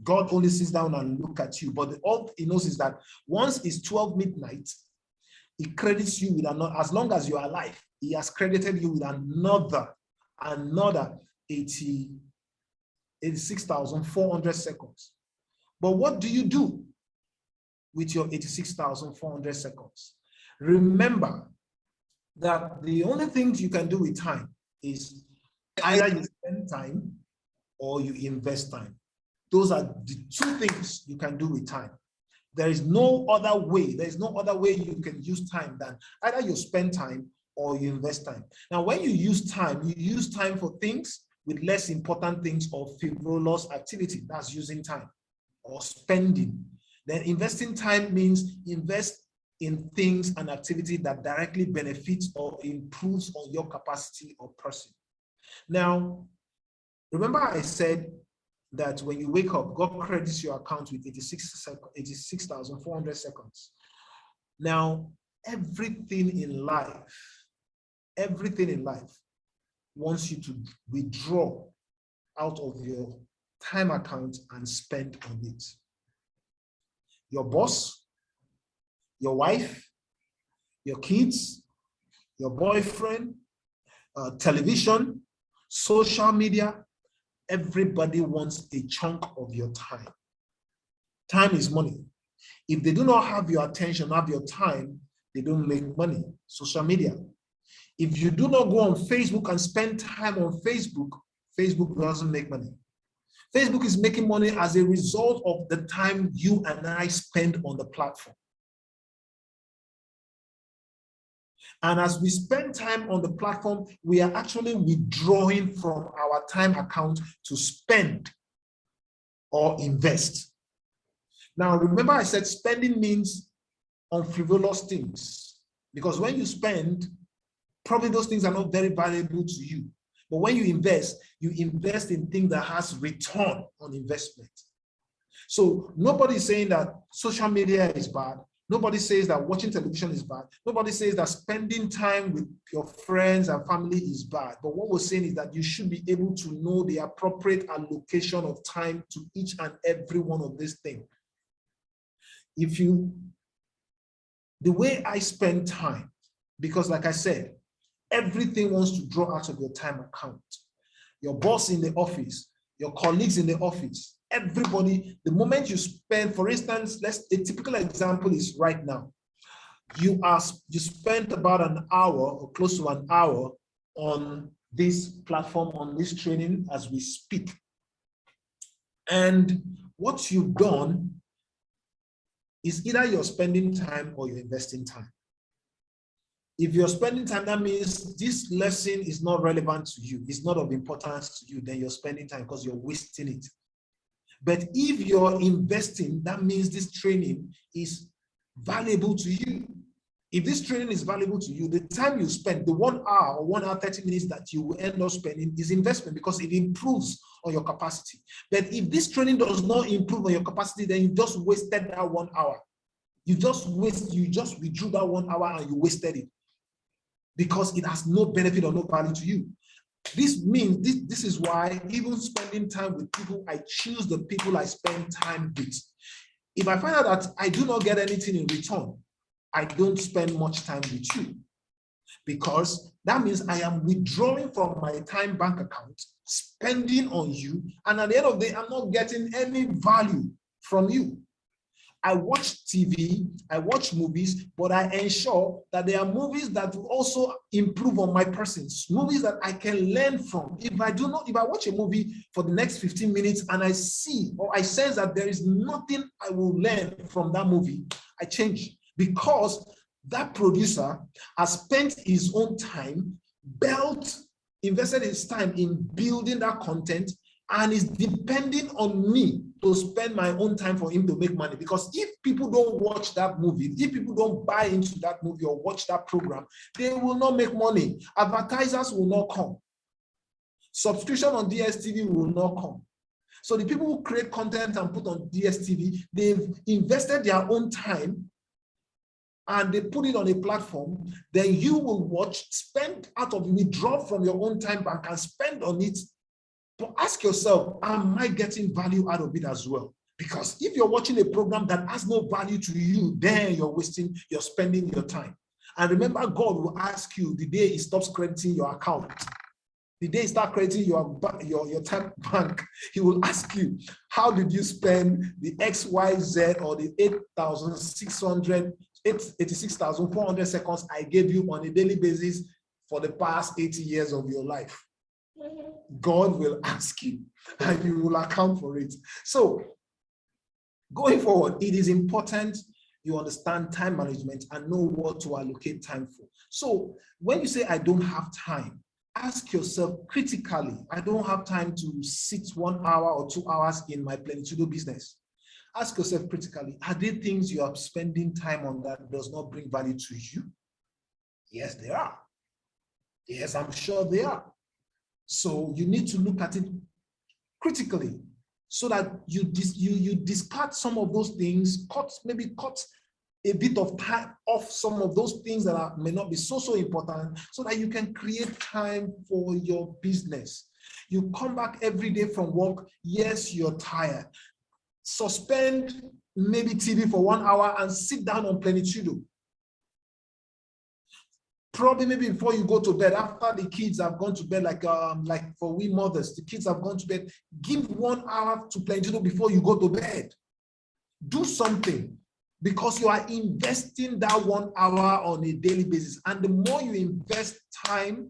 God only sits down and looks at you. But all he knows is that once it's 12 midnight, he credits you with another, as long as you are alive, he has credited you with another 86,400 seconds. But what do you do with your 86,400 seconds? Remember that the only things you can do with time is either you spend time or you invest time. Those are the two things you can do with time. There is no other way. There is no other way you can use time than either you spend time or you invest time. Now, when you use time for things with less important things or frivolous activity. That's using time or spending. Then investing time means invest in things and activity that directly benefits or improves on your capacity or person. Now, remember I said that when you wake up, God credits your account with 86,400 seconds. Now, everything in life wants you to withdraw out of your time account and spend on it. Your boss, your wife, your kids, your boyfriend, television, social media, everybody wants a chunk of your time. Time is money. If they do not have your attention, have your time, they don't make money. Social media. If you do not go on Facebook and spend time on Facebook, Facebook doesn't make money. Facebook is making money as a result of the time you and I spend on the platform. And as we spend time on the platform, we are actually withdrawing from our time account to spend or invest. Now, remember I said spending means on frivolous things, because when you spend, probably those things are not very valuable to you. But when you invest in things that has return on investment. So nobody is saying that social media is bad. Nobody says that watching television is bad. Nobody says that spending time with your friends and family is bad. But what we're saying is that you should be able to know the appropriate allocation of time to each and every one of these things. The way I spend time, because like I said, everything wants to draw out of your time account. Your boss in the office, your colleagues in the office, everybody, the moment you spend, for instance, a typical example is right now. You spent about an hour or close to an hour on this platform, on this training as we speak. And what you've done is either you're spending time or you're investing time. If you're spending time, that means this lesson is not relevant to you. It's not of importance to you. Then you're spending time because you're wasting it. But if you're investing, that means this training is valuable to you. If this training is valuable to you, the time you spend, the 1 hour or 1 hour, 30 minutes that you will end up spending is investment because it improves on your capacity. But if this training does not improve on your capacity, then you just wasted that 1 hour. You just withdrew that 1 hour and you wasted it because it has no benefit or no value to you. This means, this is why even spending time with people, I choose the people I spend time with. If I find out that I do not get anything in return, I don't spend much time with you, because that means I am withdrawing from my time bank account, spending on you, and at the end of the day, I'm not getting any value from you. I watch TV, I watch movies, but I ensure that there are movies that will also improve on my persons, movies that I can learn from. If I watch a movie for the next 15 minutes and I see or I sense that there is nothing I will learn from that movie, I change, because that producer has spent his own time, invested his time in building that content, and is depending on me to spend my own time for him to make money. Because if people don't watch that movie, if people don't buy into that movie or watch that program, they will not make money. Advertisers will not come. Subscription on DSTV will not come. So the people who create content and put on DSTV, they've invested their own time and they put it on a platform. Then you will watch, withdraw from your own time bank and spend on it. But ask yourself, am I getting value out of it as well? Because if you're watching a program that has no value to you, then you're spending your time. And remember, God will ask you the day He stops crediting your account, the day He starts crediting your time bank, He will ask you, how did you spend the XYZ or the 86,400 seconds I gave you on a daily basis for the past 80 years of your life? God will ask you and you will account for it. So going forward, it is important you understand time management and know what to allocate time for. So when you say I don't have time, ask yourself critically, I don't have time to sit 1 hour or 2 hours in my plenitudo business. Ask yourself critically, are there things you are spending time on that does not bring value to you? Yes, there are. Yes, I'm sure they are. So you need to look at it critically so that you discard some of those things, cut a bit of time off some of those things that may not be so important, so that you can create time for your business. You come back every day from work, yes, you're tired. Suspend maybe TV for 1 hour and sit down on Plenitudo. Probably maybe before you go to bed, after the kids have gone to bed, like for we mothers, the kids have gone to bed, give 1 hour to Plenitudo before you go to bed. Do something, because you are investing that 1 hour on a daily basis. And the more you invest time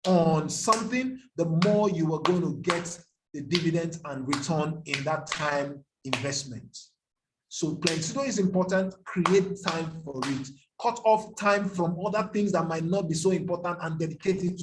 on something, the more you are going to get the dividend and return in that time investment. So Plenitudo is important. Create time for it. Cut off time from other things that might not be so important and dedicate it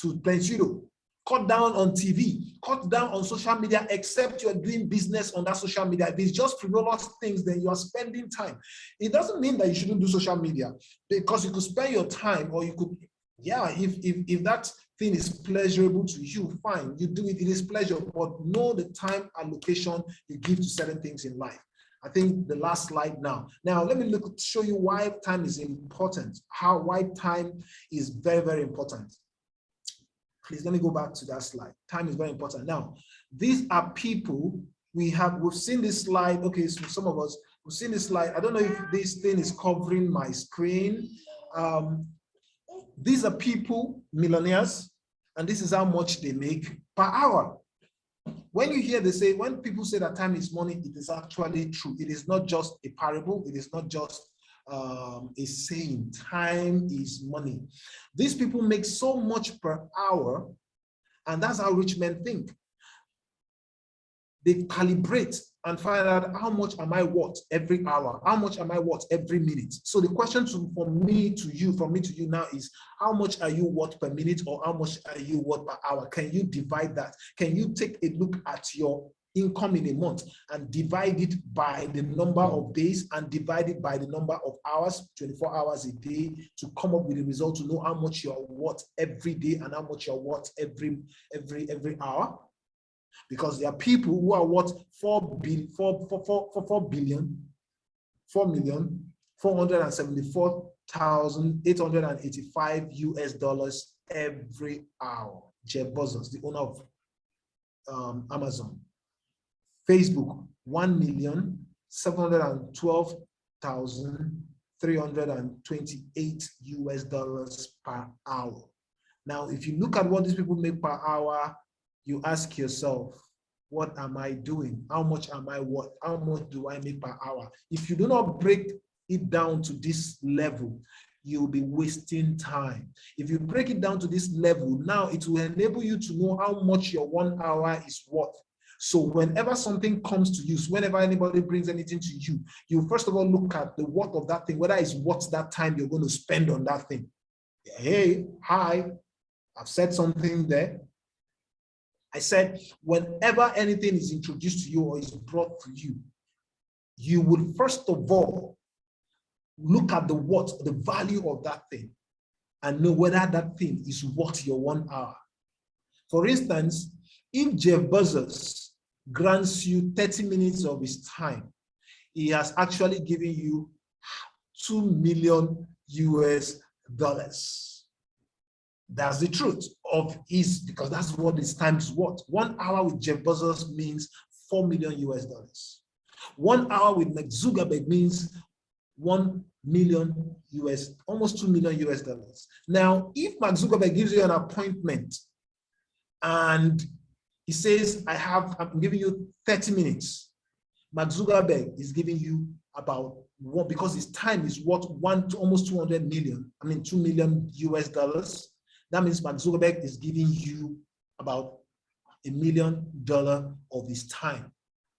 to Plenitudo. Cut down on TV, cut down on social media, except you're doing business on that social media. If it's just frivolous things, then you are spending time. It doesn't mean that you shouldn't do social media, because you could spend your time, or you could, if that thing is pleasurable to you, fine, you do it, it is pleasure, but know the time allocation you give to certain things in life. I think the last slide now. Now, let me show you why time is important, why time is very, very important. Please let me go back to that slide. Time is very important. Now, these are people we've seen this slide. Okay, so some of us, we've seen this slide. I don't know if this thing is covering my screen. These are people, millionaires, and this is how much they make per hour. When you hear when people say that time is money, it is actually true. It is not just a parable. It is not just a saying. Time is money. These people make so much per hour, and that's how rich men think. They calibrate and find out, how much am I worth every hour? How much am I worth every minute? So the question from me to you now is, how much are you worth per minute, or how much are you worth per hour? Can you divide that? Can you take a look at your income in a month and divide it by the number of days and divide it by the number of hours, 24 hours a day, to come up with a result to know how much you're worth every day and how much you're worth every hour? Because there are people who are worth 4,474,885 US dollars every hour. Jeff Bezos, the owner of Amazon. Facebook, 1,712,328 US dollars per hour. Now, if you look at what these people make per hour, you ask yourself, what am I doing? How much am I worth? How much do I make per hour? If you do not break it down to this level, you'll be wasting time. If you break it down to this level, now it will enable you to know how much your 1 hour is worth. So whenever something comes to you, whenever anybody brings anything to you, you first of all look at the worth of that thing, whether it's worth that time you're going to spend on that thing. Hey, hi, I've said something there. I said, whenever anything is introduced to you or is brought to you, you will first of all look at the value of that thing, and know whether that thing is worth your 1 hour. For instance, if Jeff Bezos grants you 30 minutes of his time, he has actually given you $2 million US dollars. That's the truth of his, because that's what his time is worth. 1 hour with Jeff Bezos means $4 million US dollars. 1 hour with Mark Zuckerberg means 1 million US, almost $2 million US dollars. Now, if Mark Zuckerberg gives you an appointment and he says, I'm giving you 30 minutes, Mark Zuckerberg is giving you about what, because his time is worth almost 200 million, $2 million US dollars. That means Mark Zuckerberg is giving you about $1 million of his time,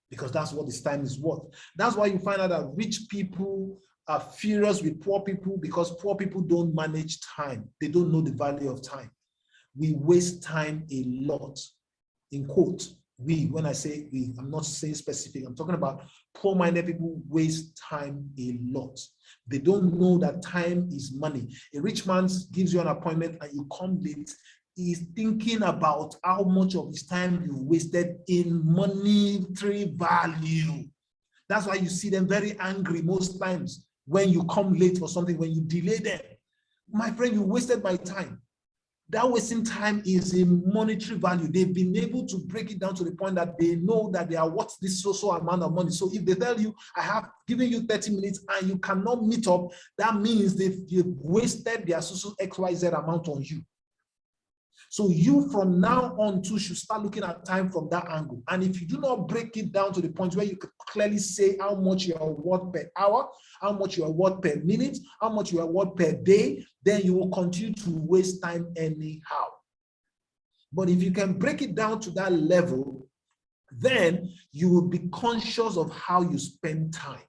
because that's what his time is worth. That's why you find out that rich people are furious with poor people, because poor people don't manage time. They don't know the value of time. We waste time a lot. In quote, we, when I say we, I'm not saying specific, I'm talking about poor-minded people waste time a lot. They don't know that time is money. A rich man gives you an appointment and you come late. He's thinking about how much of his time you wasted in monetary value. That's why you see them very angry most times. when you come late for something, when you delay them. My friend, you wasted my time. That wasting time is a monetary value. They've been able to break it down to the point that they know that they are worth this so amount of money. So if they tell you, I have given you 30 minutes and you cannot meet up, that means they've wasted their so XYZ amount on you. So you from now on too should start looking at time from that angle. And if you do not break it down to the point where you could clearly say how much you are worth per hour, how much you are worth per minute, how much you are worth per day, then you will continue to waste time anyhow. But if you can break it down to that level, then you will be conscious of how you spend time,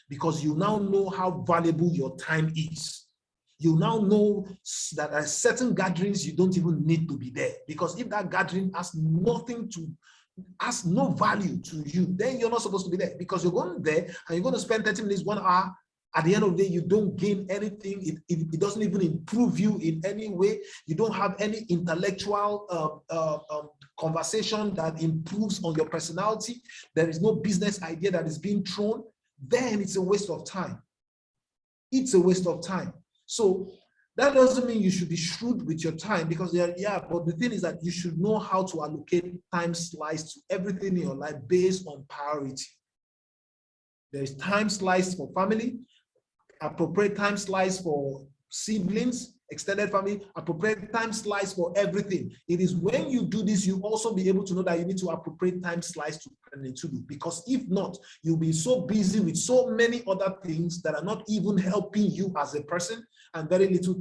because you now know how valuable your time is. You now know that at certain gatherings, you don't even need to be there, because if that gathering has no value to you, then you're not supposed to be there, because you're going there and you're going to spend 30 minutes, 1 hour. At the end of the day, you don't gain anything. It doesn't even improve you in any way. You don't have any intellectual conversation that improves on your personality. There is no business idea that is being thrown. Then it's a waste of time. It's a waste of time. So that doesn't mean you should be shrewd with your time, because but the thing is that you should know how to allocate time slice to everything in your life based on priority. There is time slice for family, appropriate time slice for siblings, extended family, appropriate time slice for everything. It is when you do this, you also be able to know that you need to appropriate time slice to do, because if not, you'll be so busy with so many other things that are not even helping you as a person, and very little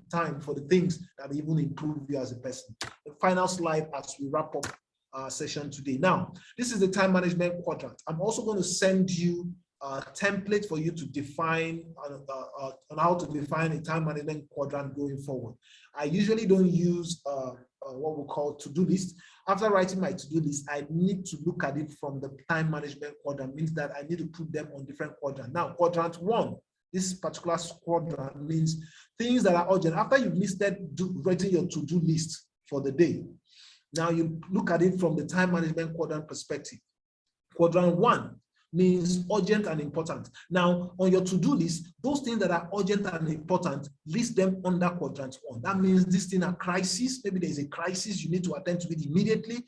time for the things that even improve you as a person. The final slide as we wrap up our session today. Now, this is the time management quadrant. I'm also going to send you a template for you to define on how to define a time management quadrant going forward. I usually don't use what we call to-do list. After writing my to-do list, I need to look at it from the time management quadrant. Means that I need to put them on different quadrants. Now, quadrant 1, this particular quadrant means things that are urgent. After you've writing your to-do list for the day, now you look at it from the time management quadrant perspective. Quadrant 1 means urgent and important. Now, on your to-do list, those things that are urgent and important, list them under quadrant 1. That means this thing are crisis. Maybe there's a crisis, you need to attend to it immediately,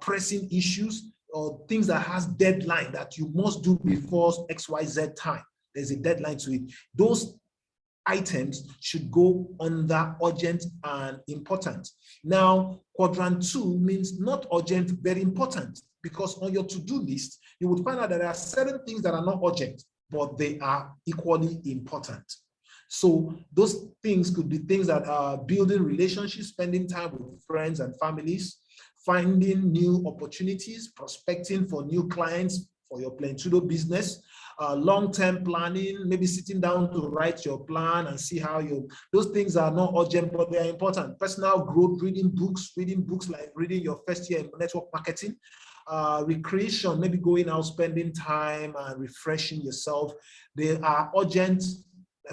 pressing issues, or things that has deadline that you must do before XYZ time. There's a deadline to it. Those items should go under urgent and important. Now, quadrant 2 means not urgent, very important, because on your to-do list, you would find out that there are certain things that are not urgent, but they are equally important. So those things could be things that are building relationships, spending time with friends and families, finding new opportunities, prospecting for new clients for your Plentudo business, long-term planning, maybe sitting down to write your plan and see how those things are not urgent, but they are important. Personal growth, reading books like reading your first year in network marketing, recreation, maybe going out, spending time and refreshing yourself. They are urgent.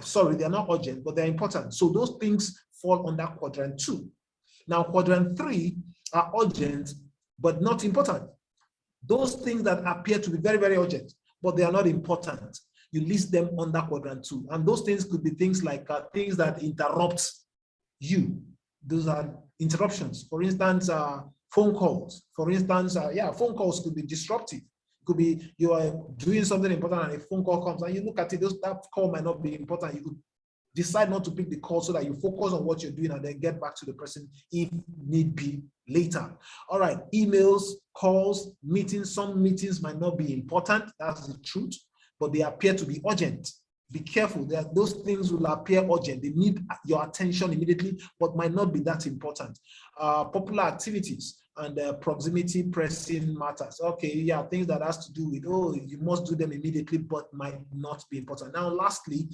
Sorry, they're not urgent, but they're important. So those things fall under quadrant 2. Now, quadrant 3 are urgent, but not important. Those things that appear to be very, very urgent, but they are not important, you list them under quadrant 2. And those things could be things like things that interrupt you. Those are interruptions. For instance, phone calls. For instance, phone calls could be disruptive. It could be you are doing something important and a phone call comes and you look at it, that call might not be important. You could decide not to pick the call so that you focus on what you're doing and then get back to the person if need be later. All right, emails, calls, meetings. Some meetings might not be important, that's the truth, but they appear to be urgent. Be careful that those things will appear urgent. They need your attention immediately, but might not be that important. Popular activities and proximity pressing matters. Okay, things that has to do with, you must do them immediately, but might not be important. Now, lastly,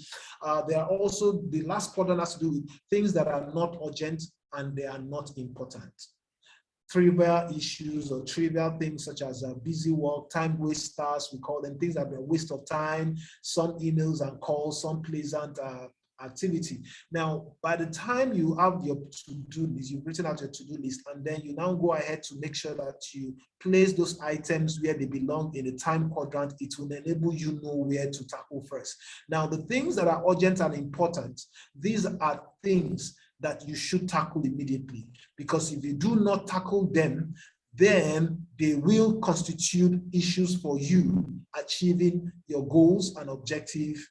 there are also, the last quadrant has to do with things that are not urgent and they are not important. Trivial issues or trivial things such as busy work, time wasters, we call them, things that are a waste of time, some emails and calls, some pleasant activity. Now, by the time you have your to-do list, you've written out your to-do list, and then you now go ahead to make sure that you place those items where they belong in the time quadrant. It will enable you know where to tackle first. Now, the things that are urgent and important, these are things that you should tackle immediately, because if you do not tackle them, then they will constitute issues for you achieving your goals and objectives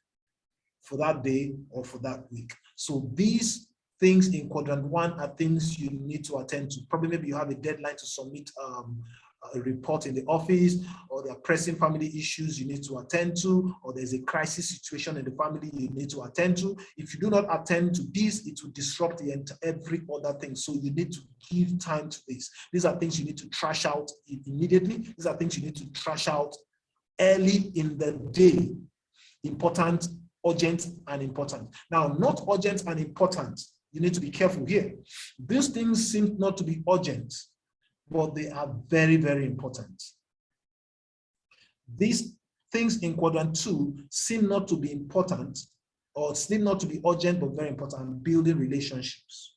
for that day or for that week. So these things in quadrant 1 are things you need to attend to. Probably maybe you have a deadline to submit a report in the office, or there are pressing family issues you need to attend to, or there's a crisis situation in the family you need to attend to. If you do not attend to this, it will disrupt every other thing. So you need to give time to this. These are things you need to trash out immediately. These are things you need to trash out early in the day. Important, urgent, and important. Now, not urgent and important, you need to be careful here. These things seem not to be urgent, but they are very, very important. These things in quadrant 2 seem not to be important, or seem not to be urgent, but very important. Building relationships.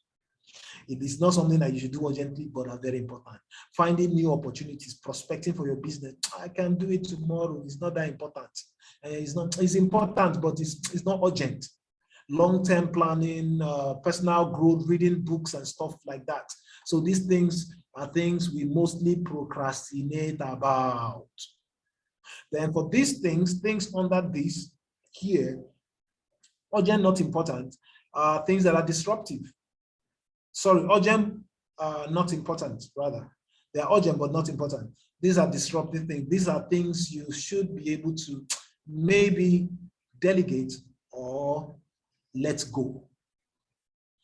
It is not something that you should do urgently, but are very important. Finding new opportunities, prospecting for your business. I can do it tomorrow. It's not that important. It's important, but it's not urgent. Long-term planning, personal growth, reading books and stuff like that. So these things are things we mostly procrastinate about. Then for these things under this here, urgent, not important, things that are disruptive. Sorry, urgent, not important, rather. They are urgent, but not important. These are disruptive things. These are things you should be able to maybe delegate or let go.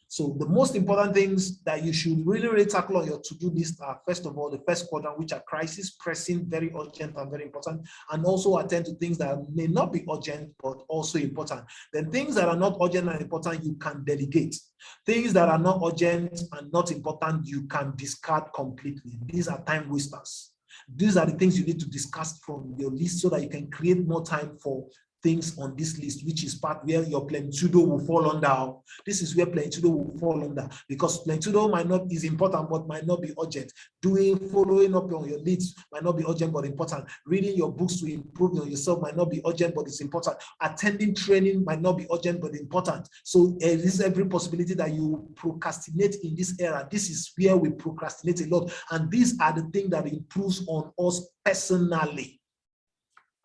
So the most important things that you should really tackle on your to-do list are, first of all, the first quadrant, which are crisis, pressing, very urgent and very important, and also attend to things that may not be urgent, but also important. Then things that are not urgent and important, you can delegate. Things that are not urgent and not important, you can discard completely. These are time wasters. These are the things you need to discuss from your list so that you can create more time for things on this list, which is part where your plenitudo will fall under. This is where plenitudo will fall under, because plenitudo is important but might not be urgent. Following up on your leads might not be urgent but important. Reading your books to improve on yourself might not be urgent but it's important. Attending training might not be urgent but important. So there is every possibility that you procrastinate in this era. This is where we procrastinate a lot, and these are the things that improves on us personally.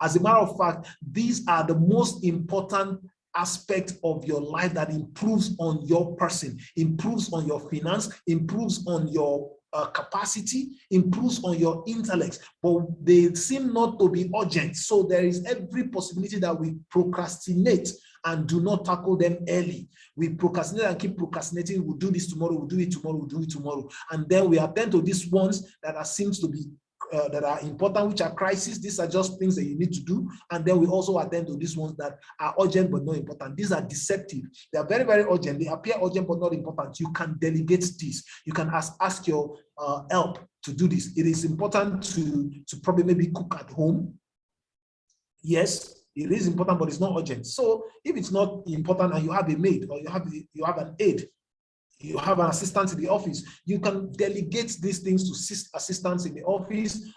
As a matter of fact, these are the most important aspect of your life that improves on your person, improves on your finance, improves on your capacity, improves on your intellect, but they seem not to be urgent. So there is every possibility that we procrastinate and do not tackle them early. We procrastinate and keep procrastinating. We'll do this tomorrow, we'll do it tomorrow, we'll do it tomorrow. And then we attend to these ones that seems to be that are important, which are crises. These are just things that you need to do. And then we also attend to these ones that are urgent but not important. These are deceptive. They are very, very urgent. They appear urgent but not important. You can delegate this. You can ask your help to do this. It is important to probably maybe cook at home. Yes, it is important, but it's not urgent. So if it's not important and you have a maid, or you have an aide, you have an assistant in the office, you can delegate these things to assistants in the office,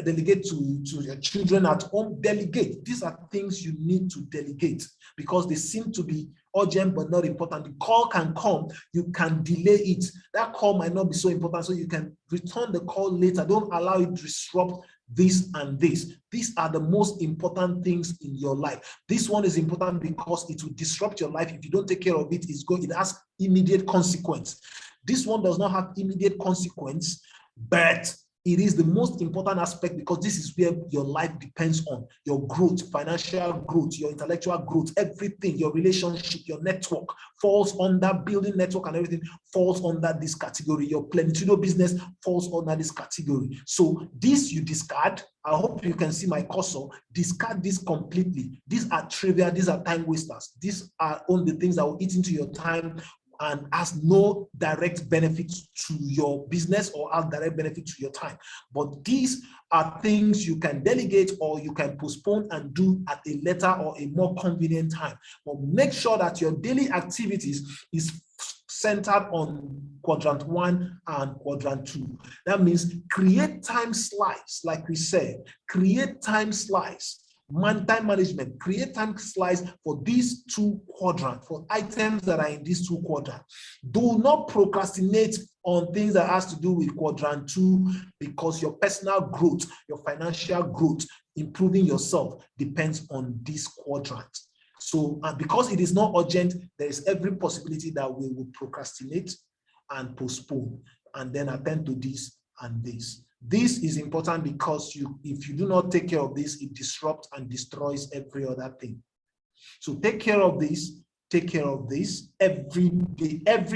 delegate to your children at home. Delegate. These are things you need to delegate because they seem to be urgent but not important. The call can come, you can delay it. That call might not be so important, so you can return the call later. Don't allow it to disrupt this and this. These are the most important things in your life. This one is important because it will disrupt your life. If you don't take care of it, it has immediate consequence. This one does not have immediate consequence, but it is the most important aspect because this is where your life depends on. Your growth, financial growth, your intellectual growth, everything, your relationship, your network falls under building network, and everything falls under this category. Your plenitudo business falls under this category. So this you discard. I hope you can see my cursor. Discard this completely. These are trivial. These are time wasters. These are only the things that will eat into your time and has no direct benefit to your business or has direct benefit to your time. But these are things you can delegate or you can postpone and do at a later or a more convenient time. But make sure that your daily activities is centered on quadrant 1 and quadrant 2. That means create time slice, like we said, create time slice. Time management, create time slice for these 2 quadrants, for items that are in these 2 quadrants. Do not procrastinate on things that has to do with quadrant 2, because your personal growth, your financial growth, improving yourself depends on this quadrant. So because it is not urgent, there is every possibility that we will procrastinate and postpone and then attend to this and this. This is important because if you do not take care of this, it disrupts and destroys every other thing. So take care of this every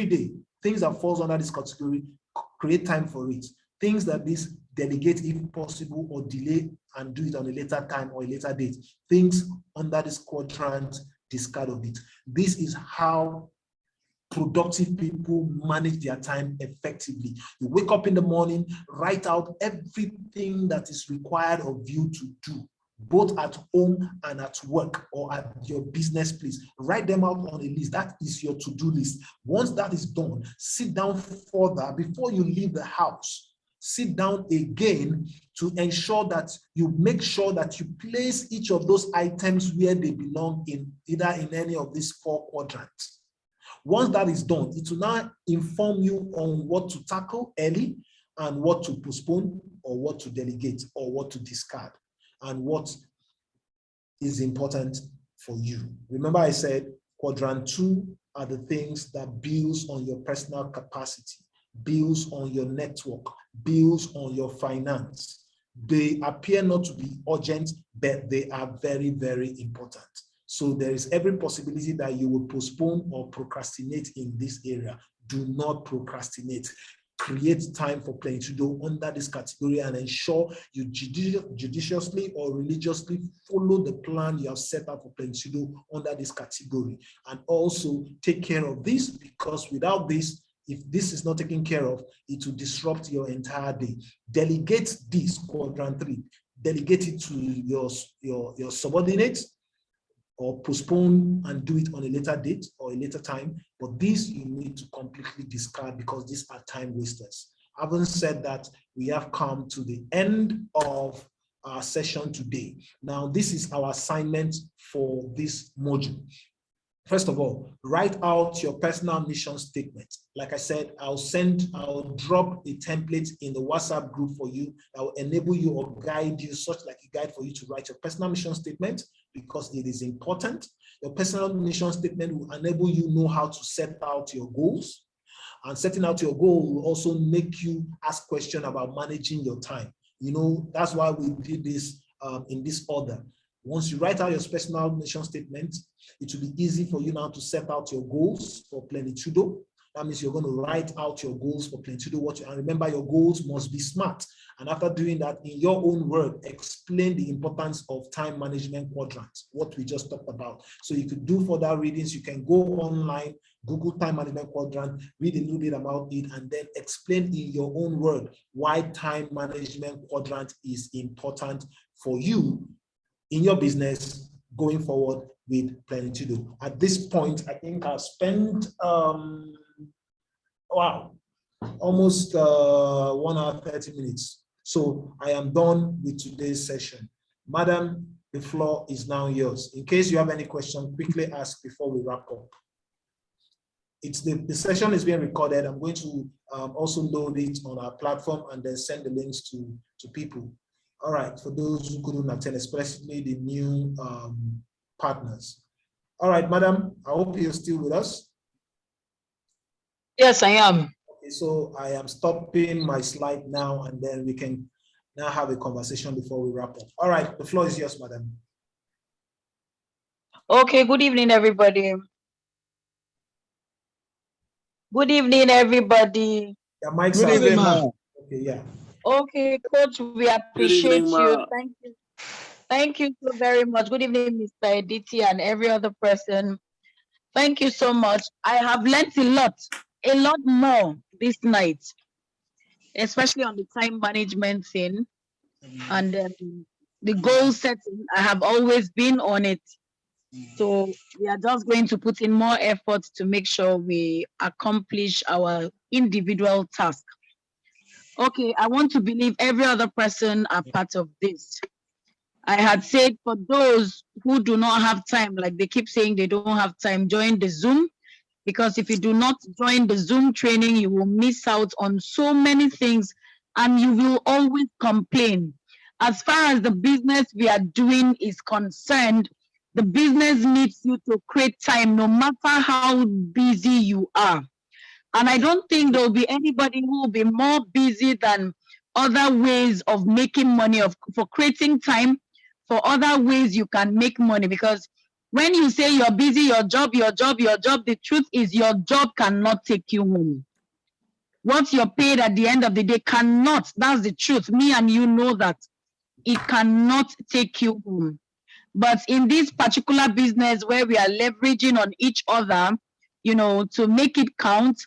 day. Things that falls under this category, create time for it. Things that this delegate if possible or delay and do it on a later time or a later date. Things under this quadrant, discard of it. This is how productive people manage their time effectively. You wake up in the morning, write out everything that is required of you to do, both at home and at work or at your business place. Write them out on a list. That is your to-do list. Once that is done, sit down further before you leave the house. Sit down again to ensure that you make sure that you place each of those items where they belong in, either in any of these 4 quadrants. Once that is done, it will now inform you on what to tackle early and what to postpone or what to delegate or what to discard and what is important for you. Remember I said quadrant 2 are the things that builds on your personal capacity, builds on your network, builds on your finance. They appear not to be urgent, but they are very, very important. So there is every possibility that you will postpone or procrastinate in this area. Do not procrastinate. Create time for plenitudo under this category and ensure you judiciously or religiously follow the plan you have set up for plenitudo under this category. And also take care of this, because without this, if this is not taken care of, it will disrupt your entire day. Delegate this, quadrant 3. Delegate it to your subordinates, or postpone and do it on a later date or a later time. But these you need to completely discard because these are time wasters. Having said that, we have come to the end of our session today. Now, this is our assignment for this module. First of all, write out your personal mission statement. Like I said, I'll drop a template in the WhatsApp group for you that will enable you or guide you, such like a guide for you to write your personal mission statement, because it is important. Your personal mission statement will enable you know how to set out your goals, and setting out your goal will also make you ask questions about managing your time. You know, that's why we did this in this order. Once you write out your personal mission statement, it will be easy for you now to set out your goals for plenitudo. That means you're going to write out your goals for plenitudo. And remember, your goals must be SMART. And after doing that, in your own word, explain the importance of time management quadrants, what we just talked about. So you could do further readings. You can go online, Google time management quadrant, read a little bit about it, and then explain in your own word why time management quadrant is important for you in your business going forward with plenitudo. At this point, I think I've spent almost 1 hour 30 minutes. So I am done with today's session. Madam, the floor is now yours. In case you have any question, quickly ask before we wrap up. The session is being recorded. I'm going to also load it on our platform and then send the links to people. All right, for those who couldn't attend, especially the new partners. All right, madam, I hope you're still with us. Yes, I am. Okay, so I am stopping my slide now, and then we can now have a conversation before we wrap up. All right, the floor is yours, madam. Okay, good evening, everybody. Good evening, everybody. Yeah, Mike's Good evening, ma. Okay, yeah. Okay, coach, we appreciate you. Thank you. Thank you so very much. Good evening, Mr. Editi and every other person. Thank you so much. I have learned a lot more this night, especially on the time management thing and the goal setting. I have always been on it. So we are just going to put in more effort to make sure we accomplish our individual task. Okay, I want to believe every other person are part of this. I had said for those who do not have time, like they keep saying they don't have time, join the Zoom, because if you do not join the Zoom training, you will miss out on so many things and you will always complain. As far as the business we are doing is concerned, the business needs you to create time no matter how busy you are. And I don't think there will be anybody who will be more busy than other ways of making money, for creating time for other ways you can make money. Because when you say you're busy, your job, the truth is your job cannot take you home. What you're paid at the end of the day cannot, that's the truth. Me and you know that. It cannot take you home. But in this particular business where we are leveraging on each other, to make it count,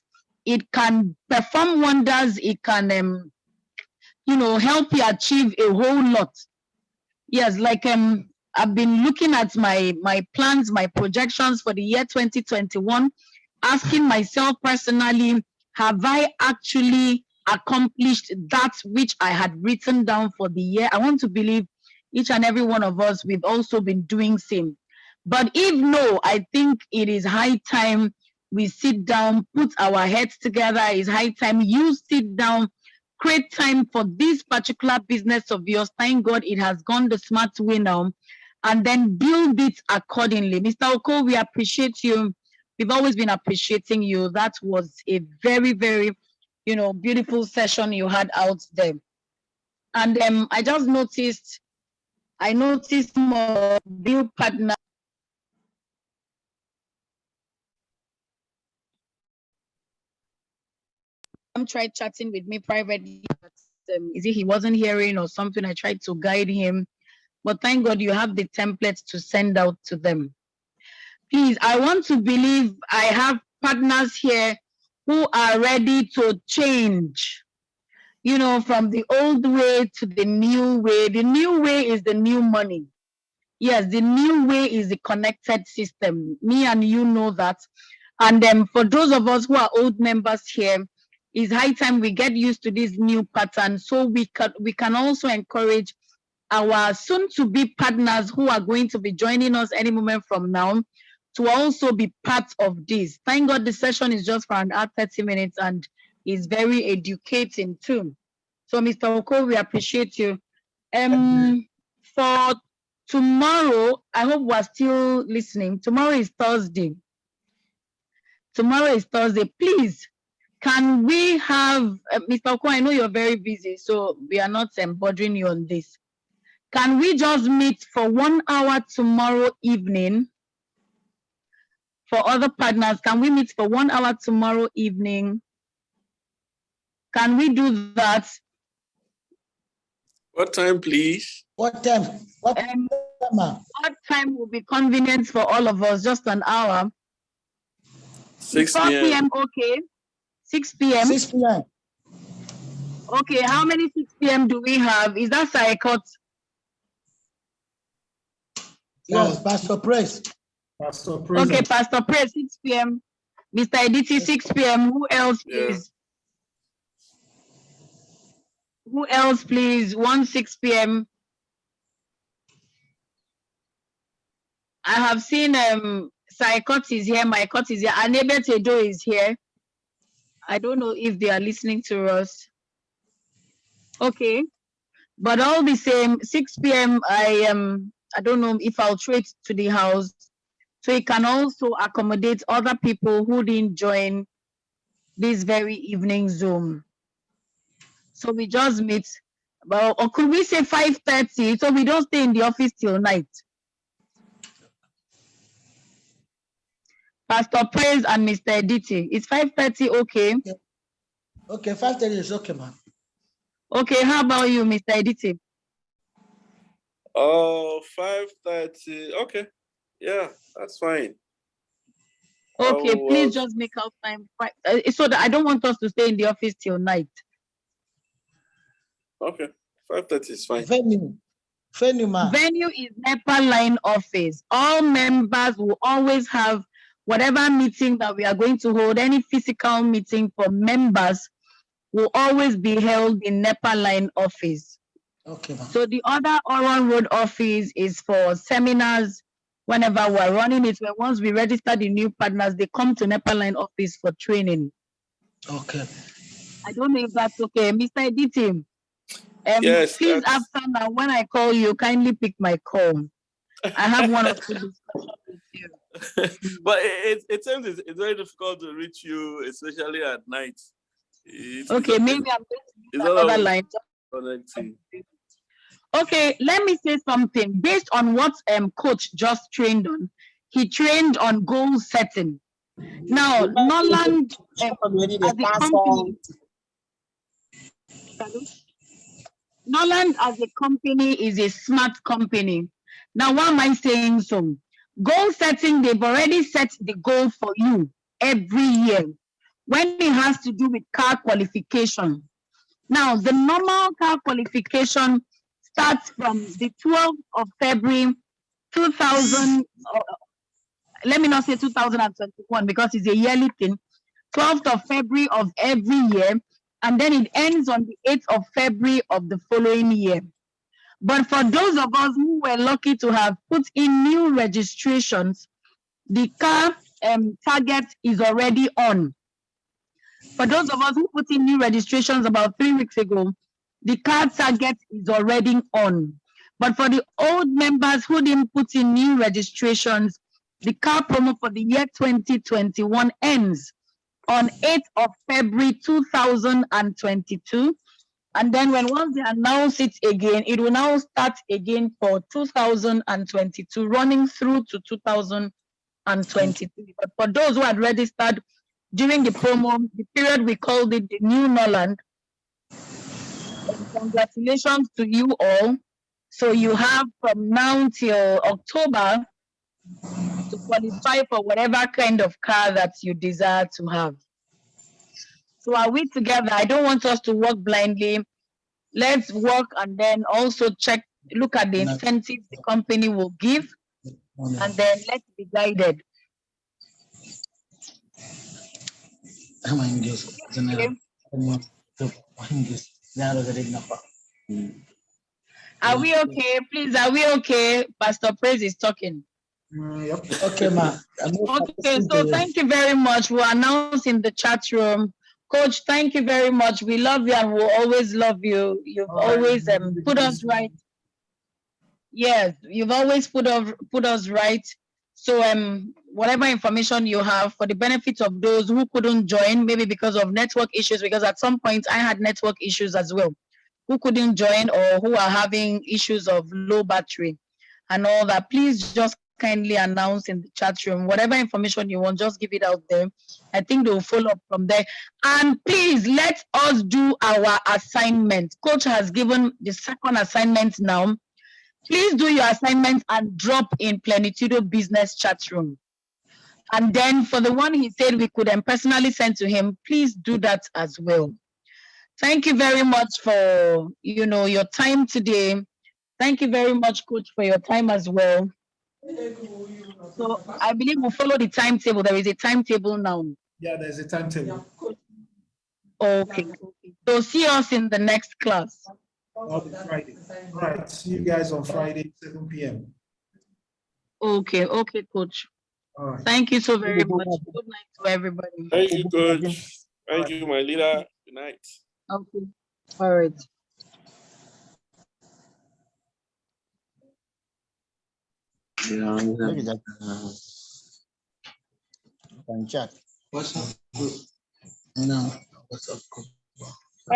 it can perform wonders. It can, help you achieve a whole lot. Yes, like I've been looking at my plans, my projections for the year 2021, asking myself personally, have I actually accomplished that which I had written down for the year? I want to believe each and every one of us, we've also been doing same. But if no, I think it is high time we sit down, put our heads together. It's high time you sit down, create time for this particular business of yours. Thank God it has gone the smart way now, and then build it accordingly. Mr. Oko, we appreciate you. We've always been appreciating you. That was a very, very, beautiful session you had out there. And I just noticed, more build partner. Tried chatting with me privately, but is it he wasn't hearing or something? I tried to guide him, but thank God you have the templates to send out to them. Please, I want to believe I have partners here who are ready to change, from the old way to the new way. The new way is the new money. Yes, the new way is the connected system. Me and you know that. And for those of us who are old members here, it's high time we get used to this new pattern, so we can also encourage our soon-to-be partners who are going to be joining us any moment from now to also be part of this. Thank God the session is just for an hour, 30 minutes, and is very educating too. So, Mr. Oko, we appreciate you. For tomorrow, I hope we're still listening. Tomorrow is Thursday. Please, can we have, Mr. Oko, I know you're very busy, so we are not bothering you on this. Can we just meet for 1 hour tomorrow evening? For other partners, can we meet for 1 hour tomorrow evening? Can we do that? What time, please? What time? What time will be convenient for all of us? Just an hour. 6 p.m. Okay. 6 p.m. 6 p.m. Okay, how many 6 p.m. do we have? Is that Saikot? Yes, Pastor Praise. Pastor Praise. Okay, Pastor Praise, 6 p.m. Mr. Editi, 6 p.m. Who else, please? Yeah. Who else, please? 6 p.m. I have seen Saikot is here, Maikot is here, Anebe Tedo is here. I don't know if they are listening to us. Okay, but all the same, 6 p.m. I don't know if I'll trade to the house, so it can also accommodate other people who didn't join this very evening Zoom. So we just meet, or could we say 5:30, so we don't stay in the office till night? Pastor Praise and Mr. Editi, is 5:30 okay? Okay, 5:30 is okay, man. Okay, how about you, Mr. Editi? Oh, 5:30. Okay. Yeah, that's fine. Okay, Oh, please just make out time so that I don't want us to stay in the office till night. okay. 5:30 is fine. Venue, ma. Venue is NEPA line office. All members will always have whatever meeting that we are going to hold, any physical meeting for members will always be held in NEPA line office. Okay, ma. So the other Oron Road office is for seminars. Whenever we're running it, when once we register the new partners, they come to NEPA line office for training. Okay. I don't know if that's okay. Mr. Editim, Yes, please that's after now, when I call you, kindly pick my call. I have one or two discussions with you. but it seems it's very difficult to reach you, especially at night. Okay, maybe I'm going to use it's all another about line. connecting. Okay, let me say something. Based on what coach just trained on, he trained on goal setting. Now, Noland as a company, Noland as a company is a smart company. Now, why am I saying so? Goal setting, they've already set the goal for you every year when it has to do with car qualification. Now, the normal car qualification starts from the 12th of February 2000, let me not say 2021 because it's a yearly thing, 12th of February of every year, and then it ends on the 8th of February of the following year. But for those of us who were lucky to have put in new registrations, the car target is already on. For those of us who put in new registrations about 3 weeks ago, the car target is already on. But for the old members who didn't put in new registrations, the car promo for the year 2021 ends on 8th of February 2022. And then once they announce it again, it will now start again for 2022, running through to 2023. But for those who had registered during the promo, the period we called it the New Noland, congratulations to you all. So you have from now till October to qualify for whatever kind of car that you desire to have. So are we together? I don't want us to work blindly. Let's work and then also look at the incentives the company will give, and then let's be guided. Okay. Are we okay? Please, are we okay? Pastor Praise is talking. Yep. Okay, ma. Okay, so thank you very much. We'll announce in the chat room. Coach, thank you very much. We love you and we'll always love you. You've always put us right. Yes, you've always put us right. So whatever information you have for the benefit of those who couldn't join, maybe because of network issues, because at some point I had network issues as well, who couldn't join or who are having issues of low battery and all that, please just kindly announce in the chat room whatever information you want, just give it out there. I think they'll follow up from there. And please let us do our assignment. Coach has given the second assignment now. Please do your assignment and drop in Plenitudo Business chat room. And then for the one he said we could personally send to him, please do that as well. Thank you very much for your time today. Thank you very much, Coach, for your time as well. So I believe we'll follow the timetable. There is a timetable now. Yeah, there's a timetable. Okay. So see us in the next class. On Friday. All right. See you guys on Friday, 7 p.m. Okay, Coach. All right. Thank you so very much. Good night to everybody. Thank you, Coach. Thank you, my leader. Good night. Okay. All right. Maybe that can chat. What's up? No, what's up?